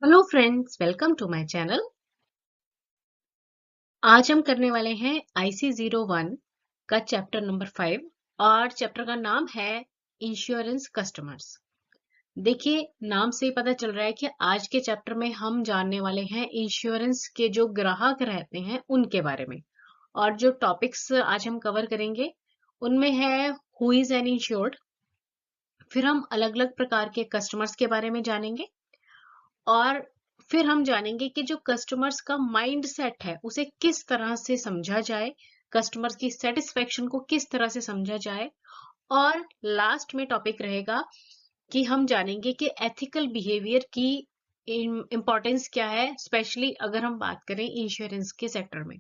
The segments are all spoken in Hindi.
Hello friends, welcome to my channel. आज हम करने वाले हैं IC01 का चैप्टर नंबर 5 और चैप्टर का नाम है इंश्योरेंस कस्टमर्स। देखिए, नाम से ही पता चल रहा है कि आज के चैप्टर में हम जानने वाले हैं इंश्योरेंस के जो ग्राहक रहते हैं उनके बारे में। और जो टॉपिक्स आज हम कवर करेंगे उनमें है हु इज एन इंश्योर्ड। फिर हम अलग अलग प्रकार के कस्टमर्स के बारे में जानेंगे और फिर हम जानेंगे कि जो कस्टमर्स का माइंड सेट है उसे किस तरह से समझा जाए, कस्टमर्स की सेटिस्फेक्शन को किस तरह से समझा जाए। और लास्ट में टॉपिक रहेगा कि हम जानेंगे कि एथिकल बिहेवियर की इम्पोर्टेंस क्या है, स्पेशली अगर हम बात करें इंश्योरेंस के सेक्टर में।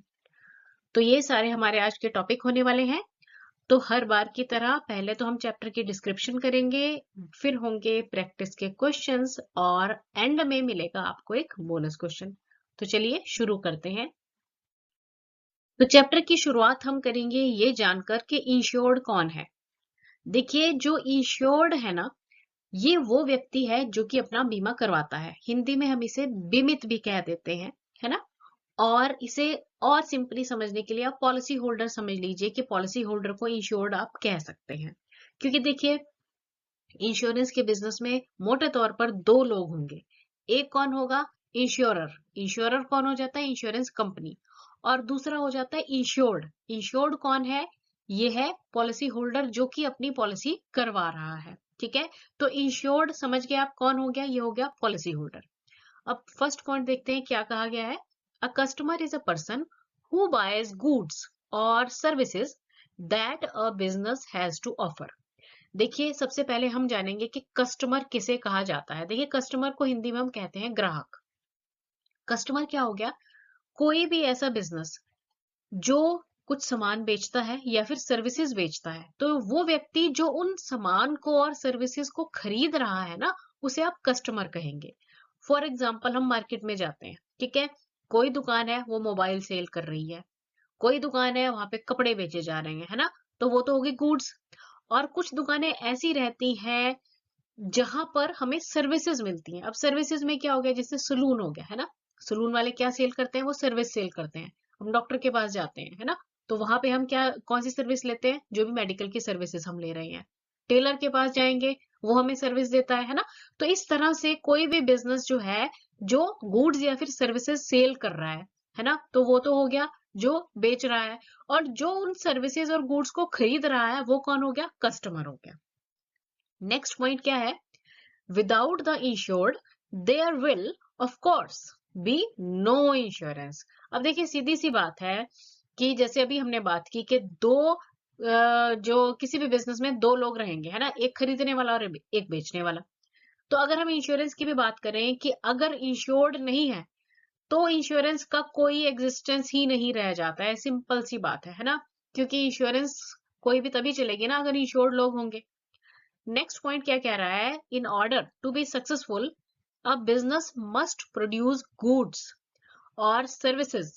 तो ये सारे हमारे आज के टॉपिक होने वाले हैं। तो हर बार की तरह पहले तो हम चैप्टर की डिस्क्रिप्शन करेंगे, फिर होंगे प्रैक्टिस के क्वेश्चंस और एंड में मिलेगा आपको एक बोनस क्वेश्चन। तो चलिए शुरू करते हैं। तो चैप्टर की शुरुआत हम करेंगे ये जानकर कि इंश्योर्ड कौन है। देखिए, जो इंश्योर्ड है ना, ये वो व्यक्ति है जो कि अपना बीमा करवाता है। हिंदी में हम इसे बीमित भी कह देते हैं, है ना। और इसे और सिंपली समझने के लिए आप पॉलिसी होल्डर समझ लीजिए कि पॉलिसी होल्डर को इंश्योर्ड आप कह सकते हैं। क्योंकि देखिए, इंश्योरेंस के बिजनेस में मोटे तौर पर दो लोग होंगे। एक कौन होगा? इंश्योरर। इंश्योरर कौन हो जाता है? Insurance company. और दूसरा हो जाता है इंश्योर्ड। इंश्योर्ड कौन है? ये है पॉलिसी होल्डर जो कि अपनी पॉलिसी करवा रहा है। ठीक है, तो इंश्योर्ड समझ गए आप कौन हो गया? ये हो गया पॉलिसी होल्डर। अब फर्स्ट पॉइंट देखते हैं क्या कहा गया है। A customer is a person who buys goods और services that a business has to offer. देखिए, सबसे पहले हम जानेंगे कि कस्टमर किसे कहा जाता है। देखिए, कस्टमर को हिंदी में हम कहते हैं ग्राहक। कस्टमर क्या हो गया? कोई भी ऐसा बिजनेस जो कुछ सामान बेचता है या फिर सर्विसेज बेचता है, तो वो व्यक्ति जो उन सामान को और सर्विसेज को खरीद रहा है ना, उसे आप कस्टमर कहेंगे। फॉर एग्जाम्पल, हम मार्केट में जाते हैं, ठीक है। कोई दुकान है वो मोबाइल सेल कर रही है, कोई दुकान है वहां पे कपड़े बेचे जा रहे हैं, है ना। तो वो तो होगी गुड्स। और कुछ दुकानें ऐसी रहती हैं जहां पर हमें सर्विसेज मिलती हैं। अब सर्विसेज में क्या हो गया? जैसे सलून हो गया, है ना। सलून वाले क्या सेल करते हैं? वो सर्विस सेल करते हैं। हम डॉक्टर के पास जाते हैं, है ना, तो वहां पे हम क्या कौन सी सर्विस लेते हैं? जो भी मेडिकल की सर्विसेज हम ले रहे हैं। टेलर के पास जाएंगे, वो हमें सर्विस देता है ना। तो इस तरह से कोई भी बिजनेस जो है, जो गुड्स या फिर सर्विसेज सेल कर रहा है ना, तो वो तो हो गया जो बेच रहा है। और जो उन सर्विसेज और गुड्स को खरीद रहा है वो कौन हो गया? कस्टमर हो गया। नेक्स्ट पॉइंट क्या है? Without the insured, there will, of course, be no insurance. अब देखिए, सीधी सी बात है कि जैसे अभी हमने बात की कि जो किसी भी बिजनेस में दो लोग रहेंगे, है ना, एक खरीदने वाला और एक बेचने वाला। तो अगर हम इंश्योरेंस की भी बात करें कि अगर इंश्योर्ड नहीं है तो इंश्योरेंस का कोई एग्जिस्टेंस ही नहीं रह जाता है। सिंपल सी बात है ना। क्योंकि इंश्योरेंस कोई भी तभी चलेगी ना अगर इंश्योर्ड लोग होंगे। नेक्स्ट पॉइंट क्या कह रहा है? In order to be successful, a business must produce goods और services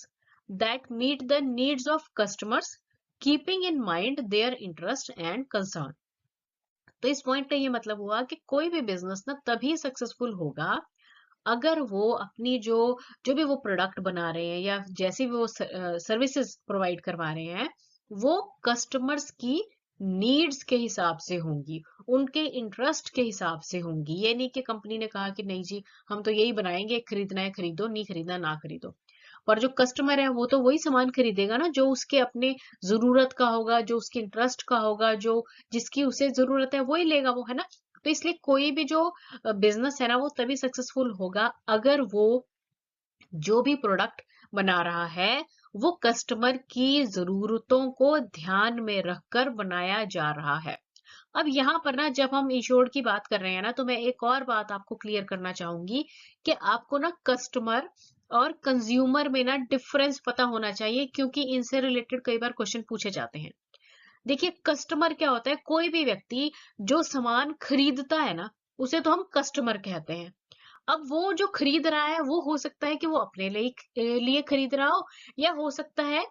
that meet the needs of customers, keeping in mind their interest and concern. तो इस पॉइंट का ये मतलब हुआ कि कोई भी बिजनेस ना तभी सक्सेसफुल होगा अगर वो अपनी जो जो भी वो प्रोडक्ट बना रहे हैं या जैसी भी वो सर्विसेज प्रोवाइड करवा रहे हैं, वो कस्टमर्स की नीड्स के हिसाब से होंगी, उनके इंटरेस्ट के हिसाब से होंगी। ये नहीं कि कंपनी ने कहा कि नहीं जी, हम तो यही बनाएंगे, खरीदना है खरीदो, नहीं खरीदना ना खरीदो। पर जो कस्टमर है वो तो वही सामान खरीदेगा ना जो उसके अपने जरूरत का होगा, जो उसके इंटरेस्ट का होगा, जो जिसकी उसे जरूरत है वही लेगा वो, है ना। तो इसलिए कोई भी जो बिजनेस है ना, वो तभी सक्सेसफुल होगा अगर वो जो भी प्रोडक्ट बना रहा है वो कस्टमर की जरूरतों को ध्यान में रखकर बनाया जा रहा है। अब यहाँ पर ना जब हम इंश्योर्ड की बात कर रहे हैं ना, तो मैं एक और बात आपको क्लियर करना चाहूंगी कि आपको ना कस्टमर और कंज्यूमर में ना डिफरेंस पता होना चाहिए, क्योंकि इनसे रिलेटेड कई बार क्वेश्चन पूछे जाते हैं। देखिए, कस्टमर क्या होता है? कोई भी व्यक्ति जो सामान खरीदता है ना, उसे तो हम कस्टमर कहते हैं। अब वो जो खरीद रहा है वो हो सकता है कि वो अपने लिए खरीद रहा हो, या हो सकता है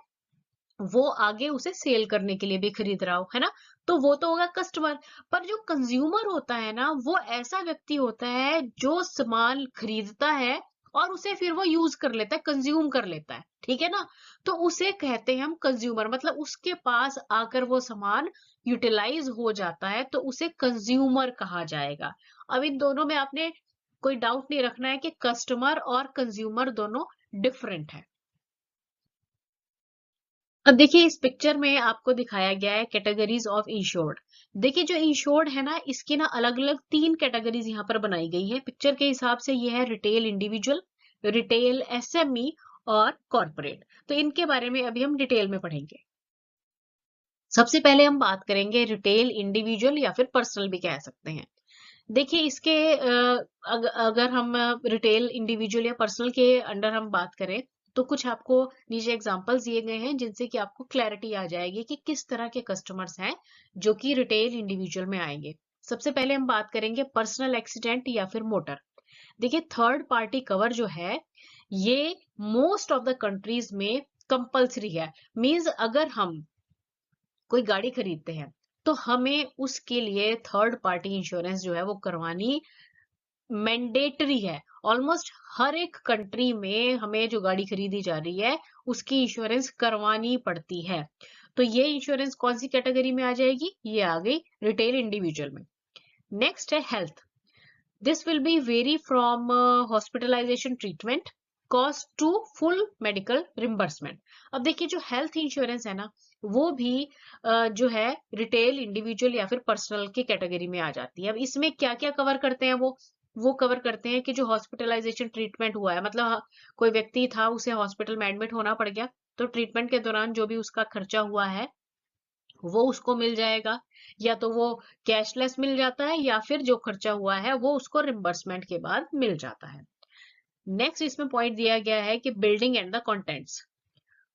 वो आगे उसे सेल करने के लिए भी खरीद रहा हो, है ना। तो वो तो होगा कस्टमर। पर जो कंज्यूमर होता है ना, वो ऐसा व्यक्ति होता है जो सामान खरीदता है और उसे फिर वो यूज कर लेता है, कंज्यूम कर लेता है, ठीक है ना। तो उसे कहते हैं हम कंज्यूमर, मतलब उसके पास आकर वो सामान यूटिलाइज हो जाता है, तो उसे कंज्यूमर कहा जाएगा। अब इन दोनों में आपने कोई डाउट नहीं रखना है कि कस्टमर और कंज्यूमर दोनों डिफरेंट है। अब देखिए इस पिक्चर में आपको दिखाया गया है कैटेगरीज ऑफ इंश्योर्ड। देखिए जो इंश्योर्ड है ना, इसकी ना अलग अलग 3 कैटेगरीज यहाँ पर बनाई गई है पिक्चर के हिसाब से। ये है रिटेल इंडिविजुअल, रिटेल एसएमई और कॉर्पोरेट। तो इनके बारे में अभी हम डिटेल में पढ़ेंगे। सबसे पहले हम बात करेंगे रिटेल इंडिविजुअल या फिर पर्सनल भी कह सकते हैं। देखिए इसके अगर हम रिटेल इंडिविजुअल या पर्सनल के अंडर हम बात करें, तो कुछ आपको नीचे एग्जांपल्स दिए गए हैं जिनसे कि आपको क्लैरिटी आ जाएगी कि किस तरह के कस्टमर्स हैं जो कि रिटेल इंडिविजुअल में आएंगे। सबसे पहले हम बात करेंगे पर्सनल एक्सीडेंट या फिर मोटर। देखिए थर्ड पार्टी कवर जो है, ये मोस्ट ऑफ द कंट्रीज में कंपल्सरी है। मींस अगर हम कोई गाड़ी खरीदते हैं, तो हमें उसके लिए थर्ड पार्टी इंश्योरेंस जो है वो करवानी मैंडेटरी है। ऑलमोस्ट हर एक कंट्री में हमें जो गाड़ी खरीदी जा रही है, उसकी इंश्योरेंस करवानी पड़ती है। तो ये इंश्योरेंस कौन सी कैटेगरी में आ जाएगी? ये आ गई रिटेल इंडिविजुअल में। नेक्स्ट है health. This will be very from hospitalisation treatment cost to full medical reimbursement. अब देखिए जो हेल्थ इंश्योरेंस है ना, वो भी जो है रिटेल इंडिविजुअल या फिर पर्सनल की कैटेगरी में आ जाती है। अब इसमें क्या क्या कवर करते हैं वो कवर करते हैं कि जो हॉस्पिटलाइजेशन ट्रीटमेंट हुआ है, मतलब कोई व्यक्ति था, उसे हॉस्पिटल में एडमिट होना पड़ गया, तो ट्रीटमेंट के दौरान जो भी उसका खर्चा हुआ है वो उसको मिल जाएगा। या तो वो कैशलेस मिल जाता है या फिर जो खर्चा हुआ है वो उसको रिम्बर्समेंट के बाद मिल जाता है। नेक्स्ट इसमें पॉइंट दिया गया है कि building and the contents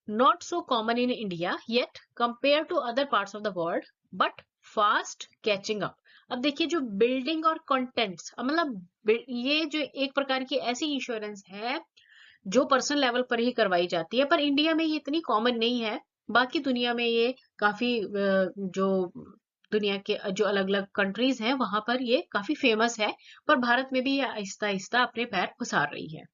not so common in India yet compared to other parts of the world but fast catching up। अब देखिए जो बिल्डिंग और कंटेंट्स, मतलब ये जो एक प्रकार की ऐसी इंश्योरेंस है जो पर्सनल लेवल पर ही करवाई जाती है, पर इंडिया में ये इतनी कॉमन नहीं है। बाकी दुनिया में ये काफी जो दुनिया के जो अलग अलग कंट्रीज हैं वहां पर ये काफी फेमस है, पर भारत में भी ये आहिस्ता आहिस्ता अपने पैर पसार रही है।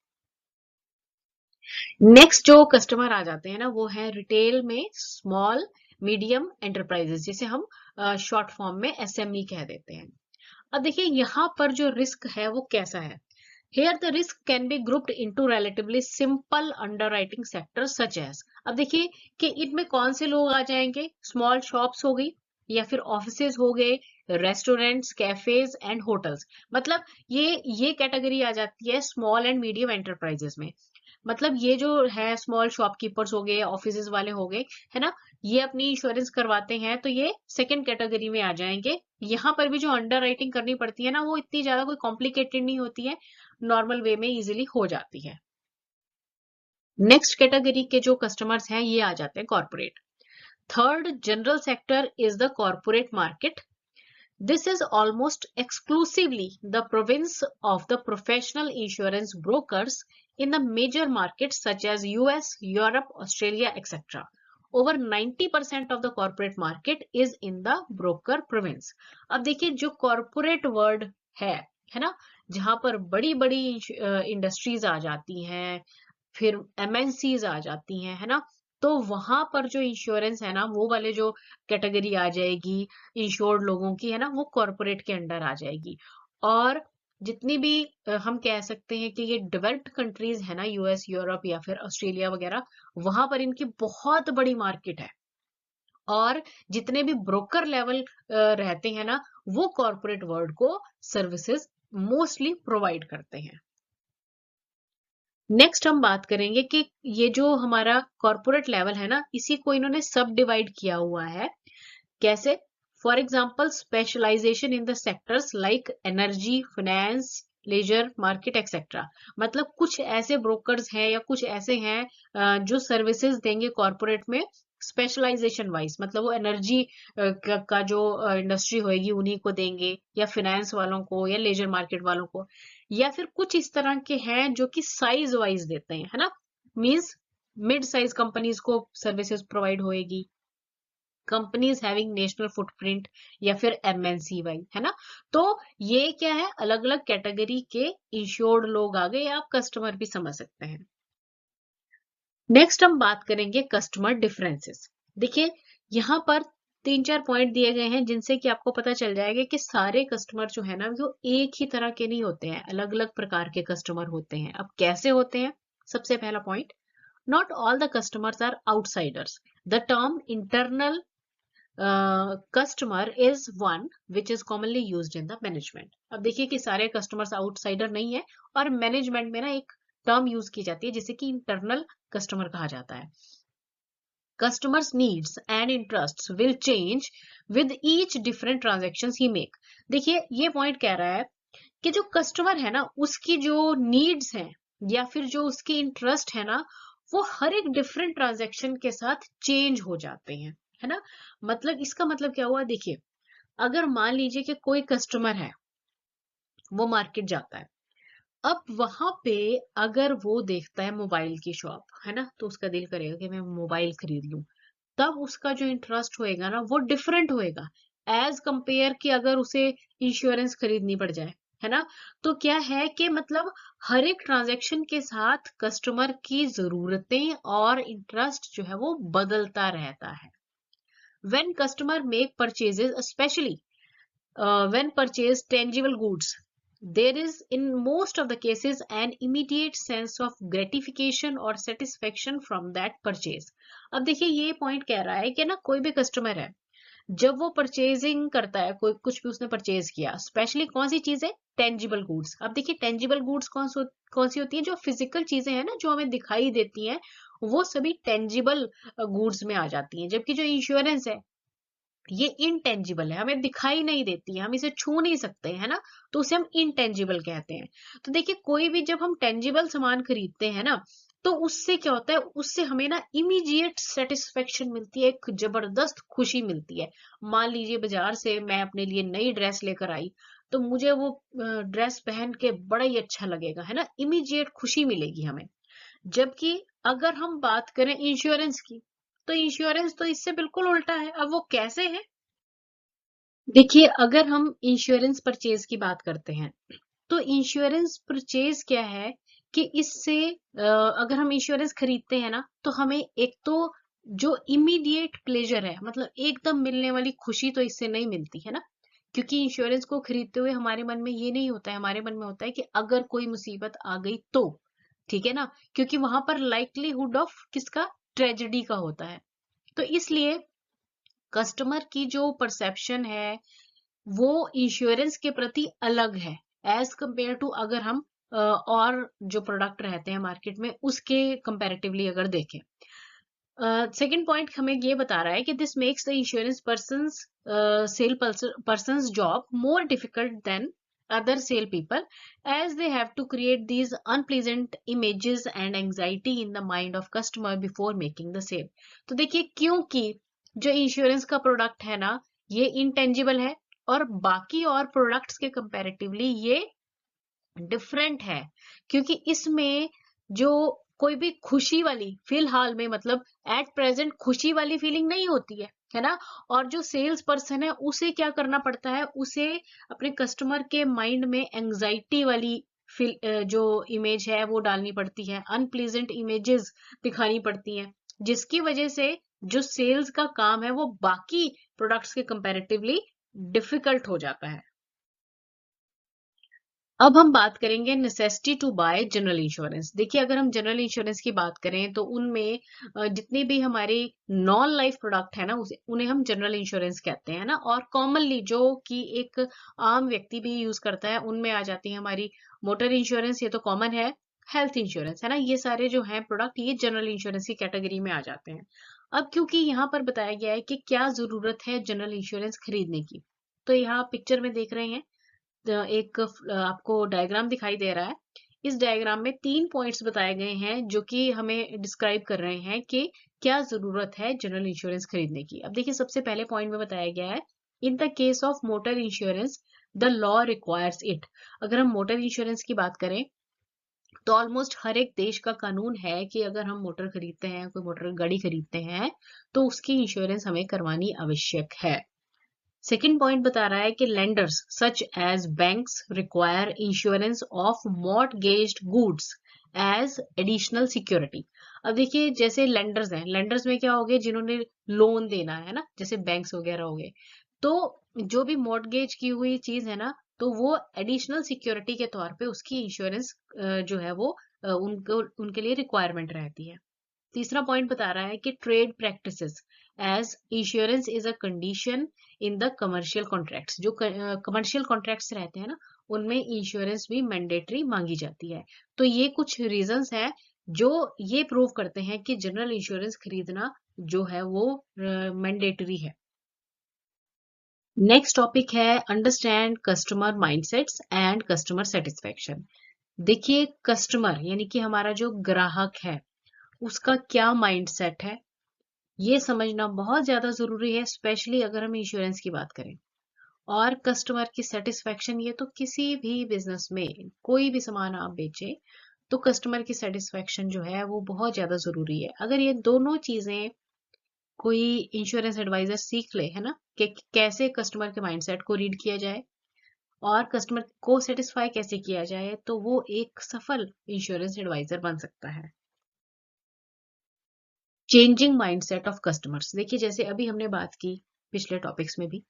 नेक्स्ट जो कस्टमर आ जाते हैं ना, वो है रिटेल में स्मॉल मीडियम एंटरप्राइजेस, जिसे हम शॉर्ट फॉर्म में एसएमई कह देते हैं। अब देखिए यहाँ पर जो रिस्क है वो कैसा है। Here the risk can be grouped into relatively simple underwriting sectors such as। अब देखिए कि इनमें कौन से लोग आ जाएंगे, स्मॉल शॉप्स हो गई या फिर ऑफिसेज हो गए, रेस्टोरेंट्स, कैफेज एंड होटल्स। मतलब ये कैटेगरी आ जाती है स्मॉल एंड मीडियम एंटरप्राइजेस में। मतलब ये जो है स्मॉल शॉपकीपर्स हो गए, ऑफिसेज वाले हो गए, है ना, ये अपनी इंश्योरेंस करवाते हैं, तो ये सेकंड कैटेगरी में आ जाएंगे। यहाँ पर भी जो अंडर राइटिंग करनी पड़ती है ना, वो इतनी ज्यादा कोई कॉम्प्लिकेटेड नहीं होती है, नॉर्मल वे में इजीली हो जाती है। नेक्स्ट कैटेगरी के जो कस्टमर्स हैं ये आ जाते हैं corporate. Third general sector is the corporate market. This is almost exclusively the province of the professional insurance brokers in the major markets such as US, Europe, Australia, etc. Over 90% of the corporate market is in the broker province। अब देखिए जो corporate वर्ड है ना, जहां पर बड़ी बड़ी इंडस्ट्रीज आ जाती हैं, फिर एमएनसीज आ जाती हैं, है ना, तो वहां पर जो इंश्योरेंस है ना, वो वाले जो कैटेगरी आ जाएगी इंश्योर्ड लोगों की, है ना, वो कॉर्पोरेट के अंडर आ जाएगी। और जितनी भी हम कह सकते हैं कि ये डेवलप्ड कंट्रीज है ना, यूएस, यूरोप या फिर ऑस्ट्रेलिया वगैरह, वहां पर इनकी बहुत बड़ी मार्केट है। और जितने भी ब्रोकर लेवल रहते हैं ना, वो कॉर्पोरेट वर्ल्ड को सर्विसेज मोस्टली प्रोवाइड करते हैं। नेक्स्ट हम बात करेंगे कि ये जो हमारा कॉर्पोरेट लेवल है ना, इसी को इन्होंने सब डिवाइड किया हुआ है। कैसे? For example specialisation in the sectors like energy, finance, leisure market etcetera. मतलब कुछ ऐसे ब्रोकर्स हैं या कुछ ऐसे हैं जो सर्विसेज देंगे कॉर्पोरेट में स्पेशलाइजेशन वाइज, मतलब वो एनर्जी का जो इंडस्ट्री होगी उन्हीं को देंगे, या फाइनेंस वालों को, या लेजर मार्केट वालों को, या फिर कुछ इस तरह के हैं जो कि साइज वाइज देते हैं, है ना, मींस मिड साइज कंपनीज को सर्विसेज प्रोवाइड होएगी। कंपनीज हैविंग नेशनल फुटप्रिंट या फिर एमएनसी वाई, है ना। तो ये क्या है, अलग अलग कैटेगरी के इंश्योर्ड लोग आ गए, आप कस्टमर भी समझ सकते हैं। नेक्स्ट हम बात करेंगे कस्टमर डिफरेंसेस। देखिए यहाँ पर 3-4 पॉइंट दिए गए हैं जिनसे कि आपको पता चल जाएगा कि सारे कस्टमर जो है ना वो एक ही तरह के नहीं होते हैं, अलग अलग प्रकार के कस्टमर होते हैं। अब कैसे होते हैं? सबसे पहला point, not all the customers are outsiders. The term internal customer is one which is commonly used in the management. अब देखिए कि सारे कस्टमर्स आउटसाइडर नहीं है, और मैनेजमेंट में ना एक टर्म यूज की जाती है जिसे कि इंटरनल कस्टमर कहा जाता है। Customers' needs and interests will change with each different transactions he make। देखिए ये पॉइंट कह रहा है कि जो कस्टमर है ना उसकी जो नीड्स हैं या फिर जो उसके इंटरेस्ट है ना वो हर एक डिफरेंट ट्रांजैक्शन के साथ चेंज हो जाते हैं, है ना। मतलब इसका मतलब क्या हुआ, देखिए अगर मान लीजिए कि कोई कस्टमर है, वो मार्केट जाता है, अब वहां पे अगर वो देखता है मोबाइल की शॉप, है ना, तो उसका दिल करेगा कि मैं मोबाइल खरीद लूं। तब उसका जो इंटरेस्ट होएगा ना वो डिफरेंट होएगा एज कंपेयर कि अगर उसे इंश्योरेंस खरीदनी पड़ जाए, है ना। तो क्या है कि मतलब हर एक ट्रांजैक्शन के साथ कस्टमर की जरूरतें और इंटरेस्ट जो है वो बदलता रहता है। When customer make purchases, specially when purchase tangible goods, there is in most of the cases an immediate sense of gratification or satisfaction from that purchase। अब देखिए ये पॉइंट कह रहा है कि ना कोई भी कस्टमर है, जब वो परचेजिंग करता है, कोई कुछ भी उसने परचेज किया, स्पेशली कौन सी चीजें, टेंजिबल गुड्स। अब देखिए टेंजिबल गुड्स कौन सी होती है, जो फिजिकल चीजें हैं ना जो हमें दिखाई देती हैं, वो सभी टेंजिबल गुड्स में आ जाती हैं। जबकि जो इंश्योरेंस है ये इनटेंजिबल है, हमें दिखाई नहीं देती है, हम इसे छू नहीं सकते, है ना, तो उसे हम इनटेंजिबल कहते हैं। तो देखिए कोई भी जब हम टेंजिबल सामान खरीदते हैं ना, तो उससे क्या होता है, उससे हमें ना इमीडिएट सेटिस्फेक्शन मिलती है, एक जबरदस्त खुशी मिलती है। मान लीजिए बाजार से मैं अपने लिए नई ड्रेस लेकर आई, तो मुझे वो ड्रेस पहन के बड़ा ही अच्छा लगेगा, है ना, इमीडिएट खुशी मिलेगी हमें। जबकि अगर हम बात करें इंश्योरेंस की, तो इंश्योरेंस तो इससे बिल्कुल उल्टा है। अब वो कैसे है, देखिए अगर हम इंश्योरेंस परचेज की बात करते हैं, तो इंश्योरेंस परचेज क्या है कि इससे अगर हम इंश्योरेंस खरीदते हैं ना, तो हमें एक तो जो इमीडिएट प्लेजर है, मतलब एकदम मिलने वाली खुशी तो इससे नहीं मिलती, है ना। क्योंकि इंश्योरेंस को खरीदते हुए हमारे मन में ये नहीं होता है, हमारे मन में होता है कि अगर कोई मुसीबत आ गई तो, ठीक है ना, क्योंकि वहां पर लाइकलीहुड ऑफ किसका, ट्रेजेडी का होता है। तो इसलिए कस्टमर की जो परसेप्शन है वो इंश्योरेंस के प्रति अलग है एज कंपेयर टू अगर हम और जो प्रोडक्ट रहते हैं मार्केट में उसके कंपैरेटिवली अगर देखें। सेकंड पॉइंट हमें ये बता रहा है कि this makes the insurance sale persons job more difficult than other sale people as they have to create these unpleasant images and anxiety in the mind of customer before making the sale। तो देखिए क्योंकि जो इंश्योरेंस का प्रोडक्ट है ना ये इंटेंजिबल है, और बाकी और प्रोडक्ट्स के कंपैरेटिवली ये डिफरेंट है, क्योंकि इसमें जो कोई भी खुशी वाली फिलहाल में, मतलब एट प्रेजेंट खुशी वाली फीलिंग नहीं होती है ना। और जो सेल्स पर्सन है उसे क्या करना पड़ता है, उसे अपने कस्टमर के माइंड में एंजाइटी वाली जो इमेज है वो डालनी पड़ती है, अनप्लीजेंट इमेजेस दिखानी पड़ती हैं, जिसकी वजह से जो सेल्स का काम है वो बाकी प्रोडक्ट्स के कंपैरेटिवली डिफिकल्ट हो जाता है। अब हम बात करेंगे necessity to buy general insurance. देखिए अगर हम जनरल इंश्योरेंस की बात करें तो उनमें जितनी भी हमारी नॉन लाइफ प्रोडक्ट है ना उसे उन्हें हम जनरल इंश्योरेंस कहते हैं ना। और कॉमनली जो कि एक आम व्यक्ति भी यूज करता है उनमें आ जाती है हमारी मोटर इंश्योरेंस, ये तो कॉमन है, हेल्थ इंश्योरेंस, है ना, ये सारे जो हैं प्रोडक्ट ये जनरल इंश्योरेंस की कैटेगरी में आ जाते हैं। अब क्योंकि यहाँ पर बताया गया है कि क्या जरूरत है जनरल इंश्योरेंस खरीदने की, तो यहाँ पिक्चर में देख रहे हैं एक आपको डायग्राम दिखाई दे रहा है। इस डायग्राम में 3 पॉइंट्स बताए गए हैं जो कि हमें डिस्क्राइब कर रहे हैं कि क्या जरूरत है जनरल इंश्योरेंस खरीदने की। अब देखिए सबसे पहले पॉइंट में बताया गया है, in the case of motor insurance the law requires it. अगर हम मोटर इंश्योरेंस की बात करें तो ऑलमोस्ट हर एक देश का कानून है कि अगर हम मोटर खरीदते हैं, कोई मोटर गाड़ी खरीदते हैं, तो उसकी इंश्योरेंस हमें करवानी आवश्यक है। सेकंड पॉइंट बता रहा है कि lenders such as banks require insurance of mortgaged goods as additional security. अब देखिए, जैसे लेंडर्स हैं, लेंडर्स में क्या हो गए, जिन्होंने लोन देना है ना, जैसे बैंक्स वगैरह हो गए, तो जो भी मॉर्टगेज की हुई चीज है ना, तो वो एडिशनल सिक्योरिटी के तौर पे उसकी इंश्योरेंस जो है वो उनको उनके लिए रिक्वायरमेंट रहती है। तीसरा पॉइंट बता रहा है कि trade practices as insurance is a condition in the commercial contracts. जो कमर्शियल कॉन्ट्रैक्ट्स रहते हैं ना, उनमें इंश्योरेंस भी मैंडेटरी मांगी जाती है। तो ये कुछ रीजंस हैं जो ये प्रूव करते हैं कि जनरल इंश्योरेंस खरीदना जो है वो मैंडेटरी है। नेक्स्ट टॉपिक है understand customer mindsets and customer satisfaction. देखिए, कस्टमर यानी कि हमारा जो ग्राहक है, उसका क्या माइंडसेट है, ये समझना बहुत ज्यादा जरूरी है, स्पेशली अगर हम इंश्योरेंस की बात करें। और कस्टमर की सेटिस्फेक्शन, ये तो किसी भी बिजनेस में कोई भी सामान आप बेचे, तो कस्टमर की सेटिस्फेक्शन जो है वो बहुत ज्यादा जरूरी है। अगर ये दोनों चीजें कोई इंश्योरेंस एडवाइजर सीख ले, है ना, कि कैसे कस्टमर के माइंडसेट को रीड किया जाए और कस्टमर को सेटिस्फाई कैसे किया जाए, तो वो एक सफल इंश्योरेंस एडवाइजर बन सकता है। Changing mindset of customers. देखिए, जैसे अभी हमने बात की पिछले टॉपिक्स में भी,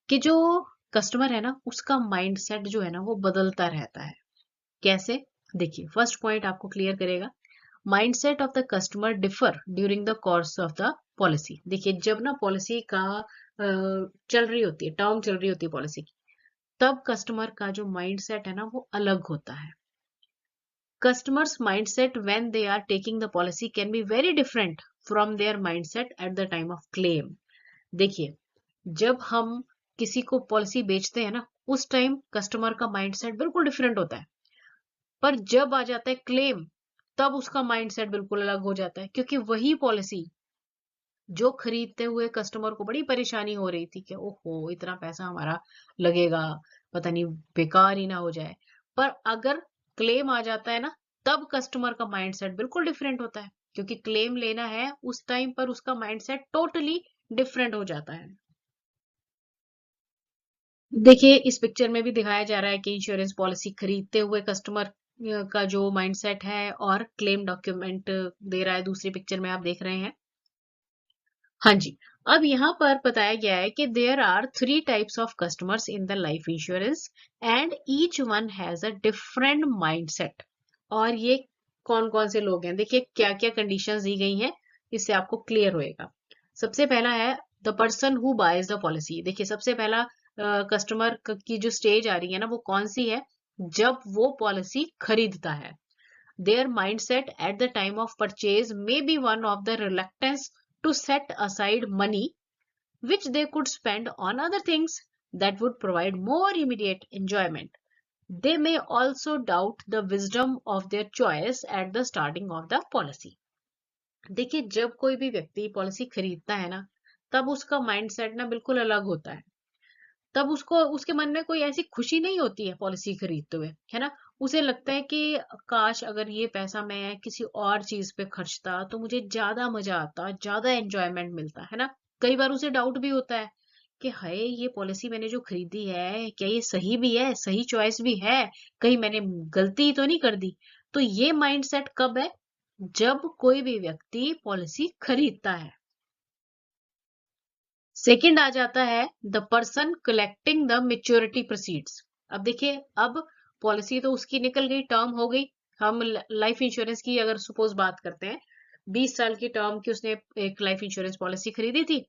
कि जो कस्टमर है ना, उसका माइंडसेट जो है ना वो बदलता रहता है। कैसे? देखिए, फर्स्ट पॉइंट आपको क्लियर करेगा, mindset of the customer differ during the course of the policy. देखिए, जब ना पॉलिसी का चल रही होती है, टर्म चल रही होती है पॉलिसी की, तब कस्टमर का जो माइंडसेट है ना वो अलग होता है। Customers' mindset when they are taking the policy can be very different from their mindset at the time of claim. देखिए, जब हम किसी को पॉलिसी बेचते हैं ना, उस टाइम कस्टमर का माइंडसेट बिल्कुल डिफरेंट होता है, पर जब आ जाता है क्लेम, तब उसका माइंडसेट बिल्कुल अलग हो जाता है, क्योंकि वही पॉलिसी जो खरीदते हुए कस्टमर को बड़ी परेशानी हो रही थी कि ओहो इतना पैसा हमारा लगेगा, पता नहीं बेकार ही ना हो जाए, पर अगर क्लेम आ जाता है ना, तब कस्टमर का माइंडसेट बिल्कुल डिफरेंट होता है, क्योंकि क्लेम लेना है उस टाइम पर उसका माइंडसेट टोटली डिफरेंट हो जाता है। देखिए, इस पिक्चर में भी दिखाया जा रहा है कि इंश्योरेंस पॉलिसी खरीदते हुए कस्टमर का जो माइंडसेट है और क्लेम डॉक्यूमेंट दे रहा है, दूसरी पिक्चर में आप देख रहे हैं। हाँ जी। अब यहाँ पर बताया गया है कि there are 3 types of customers in the life insurance and each one has a different mindset. और ये कौन कौन से लोग हैं, देखिए क्या क्या कंडीशंस दी गई हैं, इससे आपको क्लियर होएगा। सबसे पहला है the person who boys the policy. देखिए, सबसे पहला कस्टमर की जो स्टेज आ रही है ना, वो कौन सी है, जब वो पॉलिसी खरीदता है। Their mindset at the time of purchase may be one of the reluctance to set aside money which they could spend on other things that would provide more immediate enjoyment. They may also doubt the wisdom of their choice at the starting of the policy. देखिए, जब कोई भी व्यक्ति पॉलिसी खरीदता है ना, तब उसका माइंडसेट ना बिल्कुल अलग होता है। तब उसको उसके मन में कोई ऐसी खुशी नहीं होती है पॉलिसी खरीदते हुए, है ना। उसे लगता है कि काश अगर ये पैसा मैं किसी और चीज पे खर्चता तो मुझे ज्यादा मजा आता, ज्यादा एंजॉयमेंट मिलता, है ना। कई बार उसे डाउट भी होता है कि हाय, ये पॉलिसी मैंने जो खरीदी है, क्या ये सही भी है, सही चॉइस भी है, कहीं मैंने गलती तो नहीं कर दी। तो ये माइंडसेट कब है, जब कोई भी व्यक्ति पॉलिसी खरीदता है। सेकंड आ जाता है the person collecting the maturity proceeds. अब देखिए, अब पॉलिसी तो उसकी निकल गई, टर्म हो गई। हम लाइफ इंश्योरेंस की अगर सपोज बात करते हैं, 20 साल की टर्म की उसने एक लाइफ इंश्योरेंस पॉलिसी खरीदी थी,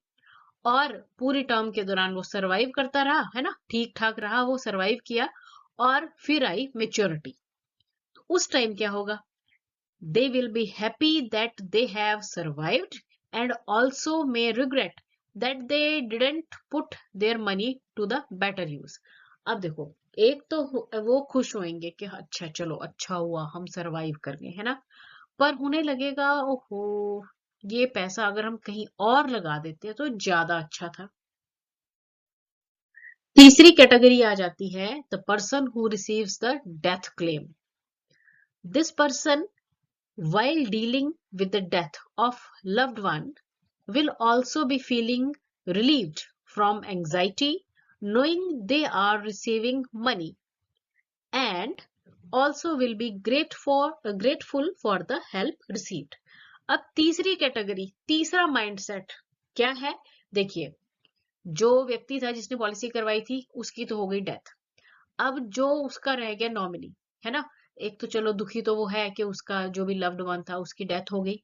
और पूरी टर्म के दौरान वो सरवाइव करता रहा, है ना, ठीक ठाक रहा, वो सरवाइव किया, और फिर आई मेच्योरिटी। उस टाइम क्या होगा, they will be happy that they have survived and also may regret that they didn't put their money to the better use. अब देखो, एक तो वो खुश होंगे कि अच्छा चलो अच्छा हुआ हम सरवाइव कर गए, है ना, पर उन्हें लगेगा ओहो, ये पैसा अगर हम कहीं और लगा देते तो ज्यादा अच्छा था। तीसरी कैटेगरी आ जाती है the person who receives the death claim. This person while dealing with the death of loved one will also be feeling relieved from anxiety knowing they are receiving money and also will be grateful for the help received. अब तीसरी कैटेगरी, तीसरा माइंडसेट क्या है? देखिए, जो व्यक्ति था जिसने पॉलिसी करवाई थी उसकी तो हो गई डेथ। अब जो उसका रह गया नॉमिनी, है ना, एक तो चलो दुखी तो वो है कि उसका जो भी लव्ड वन था उसकी डेथ हो गई,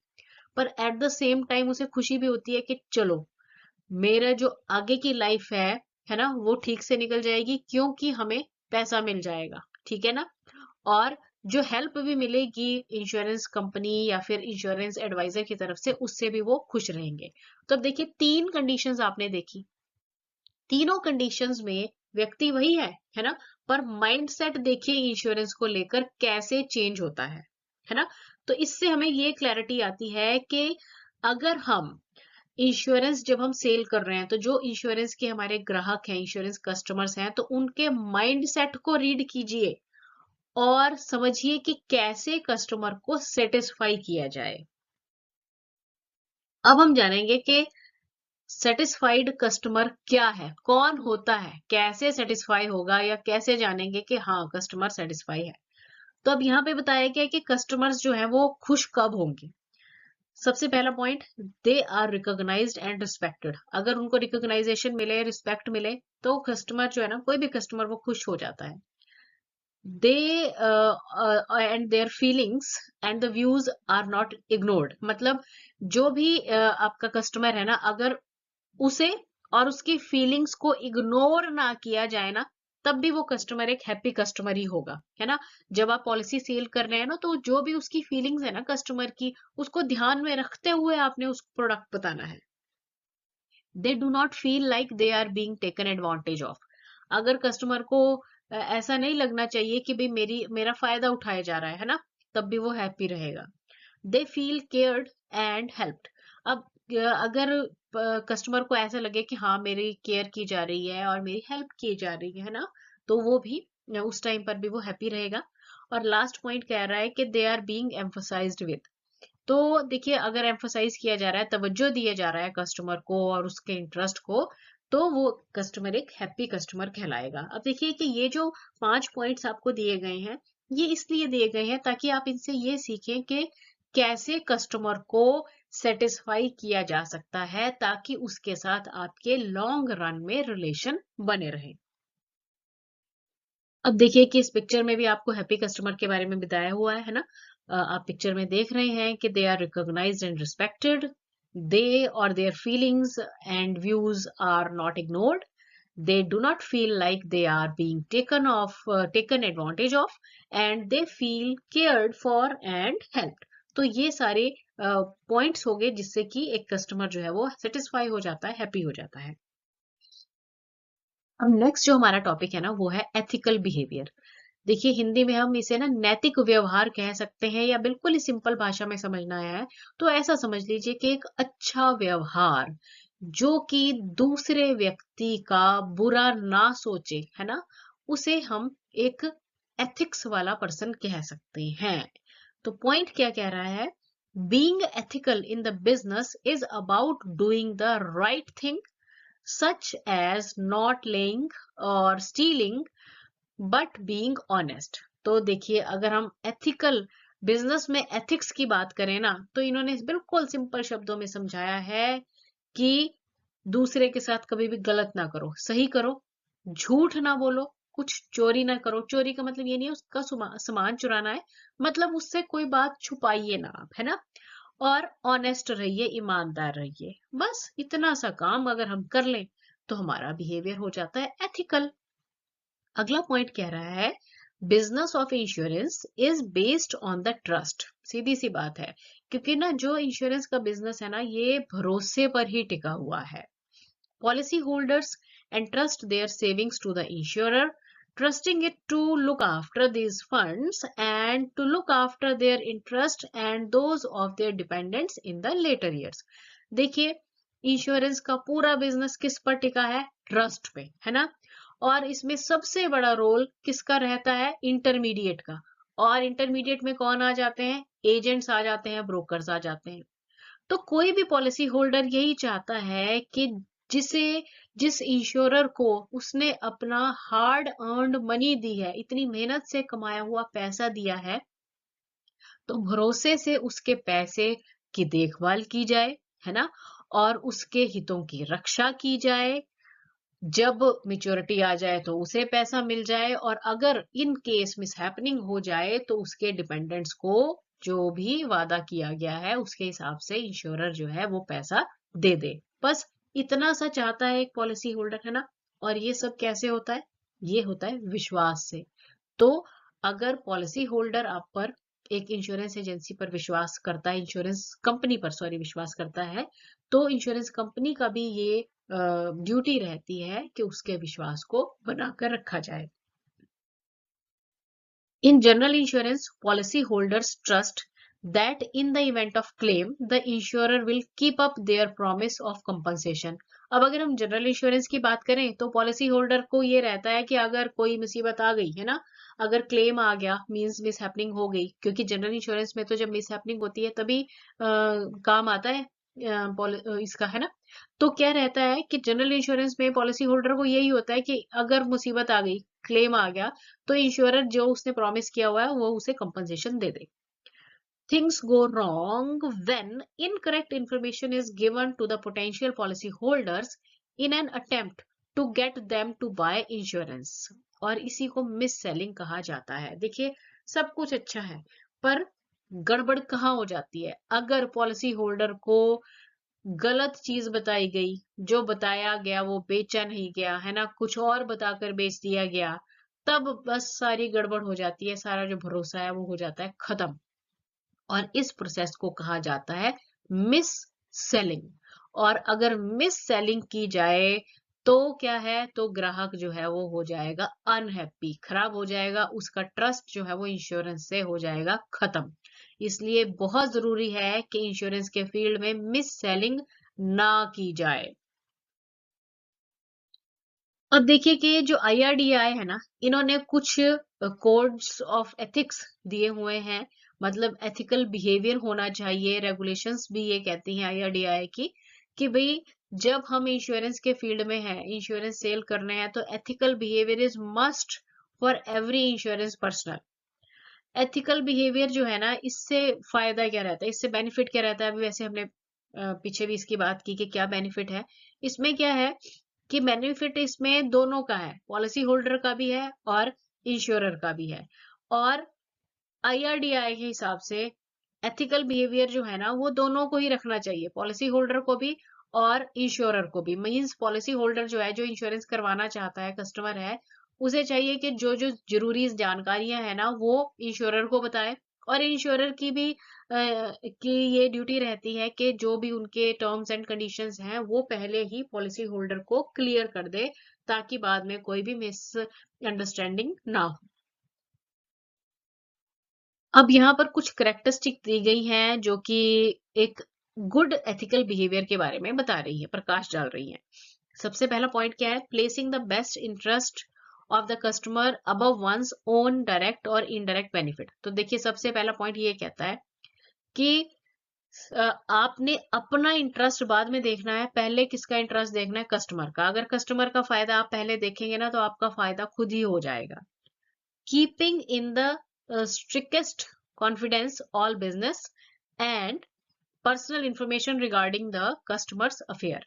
पर एट द सेम टाइम उसे खुशी भी होती है कि चलो मेरा जो आगे की लाइफ है ना, वो ठीक से निकल जाएगी क्योंकि हमें पैसा मिल जाएगा, ठीक है ना। और जो हेल्प भी मिलेगी इंश्योरेंस कंपनी या फिर इंश्योरेंस एडवाइजर की तरफ से, उससे भी वो खुश रहेंगे। तो अब देखिए, तीन कंडीशंस आपने देखी, तीनों कंडीशंस में व्यक्ति वही है ना, पर माइंडसेट देखिए इंश्योरेंस को लेकर कैसे चेंज होता है ना। तो इससे हमें ये क्लैरिटी आती है कि अगर हम इंश्योरेंस जब हम सेल कर रहे हैं तो जो इंश्योरेंस के हमारे ग्राहक हैं, इंश्योरेंस कस्टमर्स हैं, तो उनके माइंडसेट को रीड कीजिए और समझिए कि कैसे कस्टमर को सेटिस्फाई किया जाए। अब हम जानेंगे कि सेटिस्फाइड कस्टमर क्या है, कौन होता है, कैसे सेटिस्फाई होगा या कैसे जानेंगे कि हाँ कस्टमर सेटिस्फाई है। तो अब यहाँ पे बताया गया है कि कस्टमर्स जो है वो खुश कब होंगे। सबसे पहला point, they are recognised and respected. अगर उनको रिकॉग्नाइजेशन मिले, रिस्पेक्ट मिले, तो कस्टमर जो है ना, कोई भी कस्टमर वो खुश हो जाता है। They and their feelings and the views are not ignored. मतलब जो भी आपका कस्टमर है ना, अगर उसे और उसकी फीलिंग्स को इग्नोर ना किया जाए ना, तब भी वो कस्टमर एक हैप्पी कस्टमर ही होगा, है ना। जब आप पॉलिसी सेल कर रहे हैं ना, तो जो भी उसकी फीलिंग्स है ना कस्टमर की, उसको ध्यान में रखते हुए आपने उस प्रोडक्ट बताना है। They do not feel like they are being taken advantage of. अगर कस्टमर को ऐसा नहीं लगना चाहिए कि भाई मेरा फायदा उठाया जा रहा है ना, तब भी वो हैप्पी रहेगा। They feel cared and helped. अब अगर कस्टमर को ऐसा लगे कि हाँ मेरी केयर की जा रही है और मेरी हेल्प की जा रही है ना, तो वो भी उस टाइम पर भी वो हैप्पी रहेगा। और लास्ट पॉइंट कह रहा है कि they are being emphasised with. तो देखिए, अगर एम्फसाइज किया जा रहा है, तवज्जो दिया जा रहा है कस्टमर को और उसके इंटरेस्ट को, तो वो कस्टमर एक हैप्पी कस्टमर कहलाएगा। अब देखिए कि ये जो 5 पॉइंट्स आपको दिए गए हैं, ये इसलिए दिए गए हैं ताकि आप इनसे ये सीखें कि कैसे कस्टमर को सेटिस्फाई किया जा सकता है ताकि उसके साथ आपके लॉन्ग रन में रिलेशन बने रहे। अब देखिए कि इस पिक्चर में भी आपको हैप्पी कस्टमर के बारे में बताया हुआ है ना। आप पिक्चर में देख रहे हैं कि they are recognised and respected, they और their feelings and views are not ignored, they do not feel like they are being taken advantage of, and they feel cared for and helped। तो ये सारे पॉइंट्स हो गए जिससे कि एक कस्टमर जो है वो सेटिस्फाई हो जाता है, हैप्पी हो जाता है। अब नेक्स्ट जो हमारा टॉपिक है ना, वो है एथिकल बिहेवियर। देखिए, हिंदी में हम इसे ना नैतिक व्यवहार कह सकते हैं, या बिल्कुल ही सिंपल भाषा में समझना है तो ऐसा समझ लीजिए कि एक अच्छा व्यवहार जो कि दूसरे व्यक्ति का बुरा ना सोचे, है ना, उसे हम एक एथिक्स वाला पर्सन कह सकते हैं। तो पॉइंट क्या कह रहा है? Being ethical in the business is about doing the right thing, such as not lying or stealing, but being honest. तो देखिए, अगर हम एथिकल बिजनेस में एथिक्स की बात करें ना, तो इन्होंने बिल्कुल सिंपल शब्दों में समझाया है कि दूसरे के साथ कभी भी गलत ना करो, सही करो, झूठ ना बोलो, कुछ चोरी ना करो। चोरी का मतलब ये नहीं है उसका सामान चुराना है, मतलब उससे कोई बात छुपाइए ना आप, है ना। और ऑनेस्ट रहिए, ईमानदार रहिए। बस इतना सा काम अगर हम कर लें तो हमारा बिहेवियर हो जाता है एथिकल। अगला पॉइंट कह रहा है, business of insurance is based on the trust. सीधी सी बात है, क्योंकि ना जो इंश्योरेंस का बिजनेस है ना, ये भरोसे पर ही टिका हुआ है। Policy holders entrust their savings to the insurer, trusting it to look after these funds and to look after their interest and those of their dependents in the later years। देखिए, इंश्योरेंस का पूरा बिजनेस किस पर टिका है? ट्रस्ट पे, है ना। और इसमें सबसे बड़ा रोल किसका रहता है? इंटरमीडिएट का। और इंटरमीडिएट में कौन आ जाते हैं? एजेंट्स आ जाते हैं, ब्रोकर्स आ जाते हैं। तो कोई भी पॉलिसी होल्डर यही चाहता है कि जिसे जिस इंश्योरर को उसने अपना हार्ड अर्न्ड मनी दी है, इतनी मेहनत से कमाया हुआ पैसा दिया है, तो भरोसे से उसके पैसे की देखभाल की जाए, है ना? और उसके हितों की रक्षा की जाए। जब मैच्योरिटी आ जाए तो उसे पैसा मिल जाए, और अगर इन केस मिसहैपनिंग हो जाए तो उसके डिपेंडेंट्स को जो भी वादा किया गया है उसके हिसाब से इंश्योरर जो है वो पैसा दे दे। बस इतना सा चाहता है एक पॉलिसी होल्डर, है ना? और ये सब कैसे होता है? ये होता है विश्वास से। तो अगर पॉलिसी होल्डर आप पर, एक इंश्योरेंस एजेंसी पर विश्वास करता है, इंश्योरेंस कंपनी पर सॉरी विश्वास करता है, तो इंश्योरेंस कंपनी का भी ये ड्यूटी रहती है कि उसके विश्वास को बनाकर रखा जाए। In general insurance, policyholders trust that in the event of claim, the insurer will keep up their promise of compensation. अब अगर हम जनरल इंश्योरेंस की बात करें तो पॉलिसी होल्डर को ये रहता है कि अगर कोई मुसीबत आ गई, है ना, अगर क्लेम आ गया, मींस मिस हैपनिंग हो गई, क्योंकि जनरल इंश्योरेंस में तो जब मिस हैपनिंग होती है तभी काम आता है इसका, है ना? तो क्या रहता है कि जनरल इंश्योरेंस में पॉलिसी होल्डर को यही होता है कि अगर मुसीबत आ गई, क्लेम आ गया, तो इंश्योरर जो उसने प्रॉमिस किया हुआ है वो उसे compensation they they. Things go wrong when incorrect information is given to the potential policy holders in an attempt to get them to buy insurance, और इसी को मिस सेलिंग कहा जाता है। देखिए, सब कुछ अच्छा है, पर गड़बड़ कहाँ हो जाती है? अगर पॉलिसी होल्डर को गलत चीज बताई गई, जो बताया गया वो बेचा नहीं गया, है ना, कुछ और बताकर बेच दिया गया, तब बस सारी गड़बड़ हो जाती है, सारा जो भरोसा है वो हो जाता है खत्म। और इस प्रोसेस को कहा जाता है मिस सेलिंग। और अगर मिस सेलिंग की जाए तो क्या है, तो ग्राहक जो है वो हो जाएगा अनहैप्पी, खराब हो जाएगा, उसका ट्रस्ट जो है वो इंश्योरेंस से हो जाएगा खत्म। इसलिए बहुत जरूरी है कि इंश्योरेंस के फील्ड में मिस सेलिंग ना की जाए। अब देखिए कि जो IRDAI है ना, इन्होंने कुछ कोड्स ऑफ एथिक्स दिए हुए हैं, मतलब एथिकल बिहेवियर होना चाहिए, रेगुलेशंस भी ये कहती हैं IRDAI की, कि भाई जब हम इंश्योरेंस के फील्ड में हैं, इंश्योरेंस सेल करने हैं, तो ethical behaviour is must for every insurance personal. Ethical behaviour जो है ना, इससे फायदा क्या रहता है, इससे बेनिफिट क्या रहता है? अभी वैसे हमने पीछे भी इसकी बात की कि क्या बेनिफिट है। इसमें क्या है कि बेनिफिट इसमें दोनों का है, पॉलिसी होल्डर का भी है और इंश्योरर का भी है। और IRDAI के हिसाब से एथिकल बिहेवियर जो है ना वो दोनों को ही रखना चाहिए, पॉलिसी होल्डर को भी और इंश्योरर को भी। मींस पॉलिसी होल्डर जो है, जो इंश्योरेंस करवाना चाहता है, कस्टमर है, उसे चाहिए कि जो जो जरूरी जानकारियां है ना वो इंश्योरर को बताए, और इंश्योरर की भी की ये ड्यूटी रहती है कि जो भी उनके टर्म्स एंड कंडीशंस हैं वो पहले ही पॉलिसी होल्डर को क्लियर कर दे, ताकि बाद में कोई भी मिस अंडरस्टैंडिंग ना हो। अब यहाँ पर कुछ करेक्टरिस्टिक दी गई हैं जो कि एक गुड एथिकल बिहेवियर के बारे में बता रही है, प्रकाश डाल रही है। सबसे पहला पॉइंट क्या है? Placing the best interest of the customer above one's own direct और इनडायरेक्ट बेनिफिट। तो देखिए, सबसे पहला पॉइंट ये कहता है कि आपने अपना इंटरेस्ट बाद में देखना है, पहले किसका इंटरेस्ट देखना है? कस्टमर का। अगर कस्टमर का फायदा आप पहले देखेंगे ना तो आपका फायदा खुद ही हो जाएगा। Keeping in the strictest confidence all business and personal information regarding the customer's affair।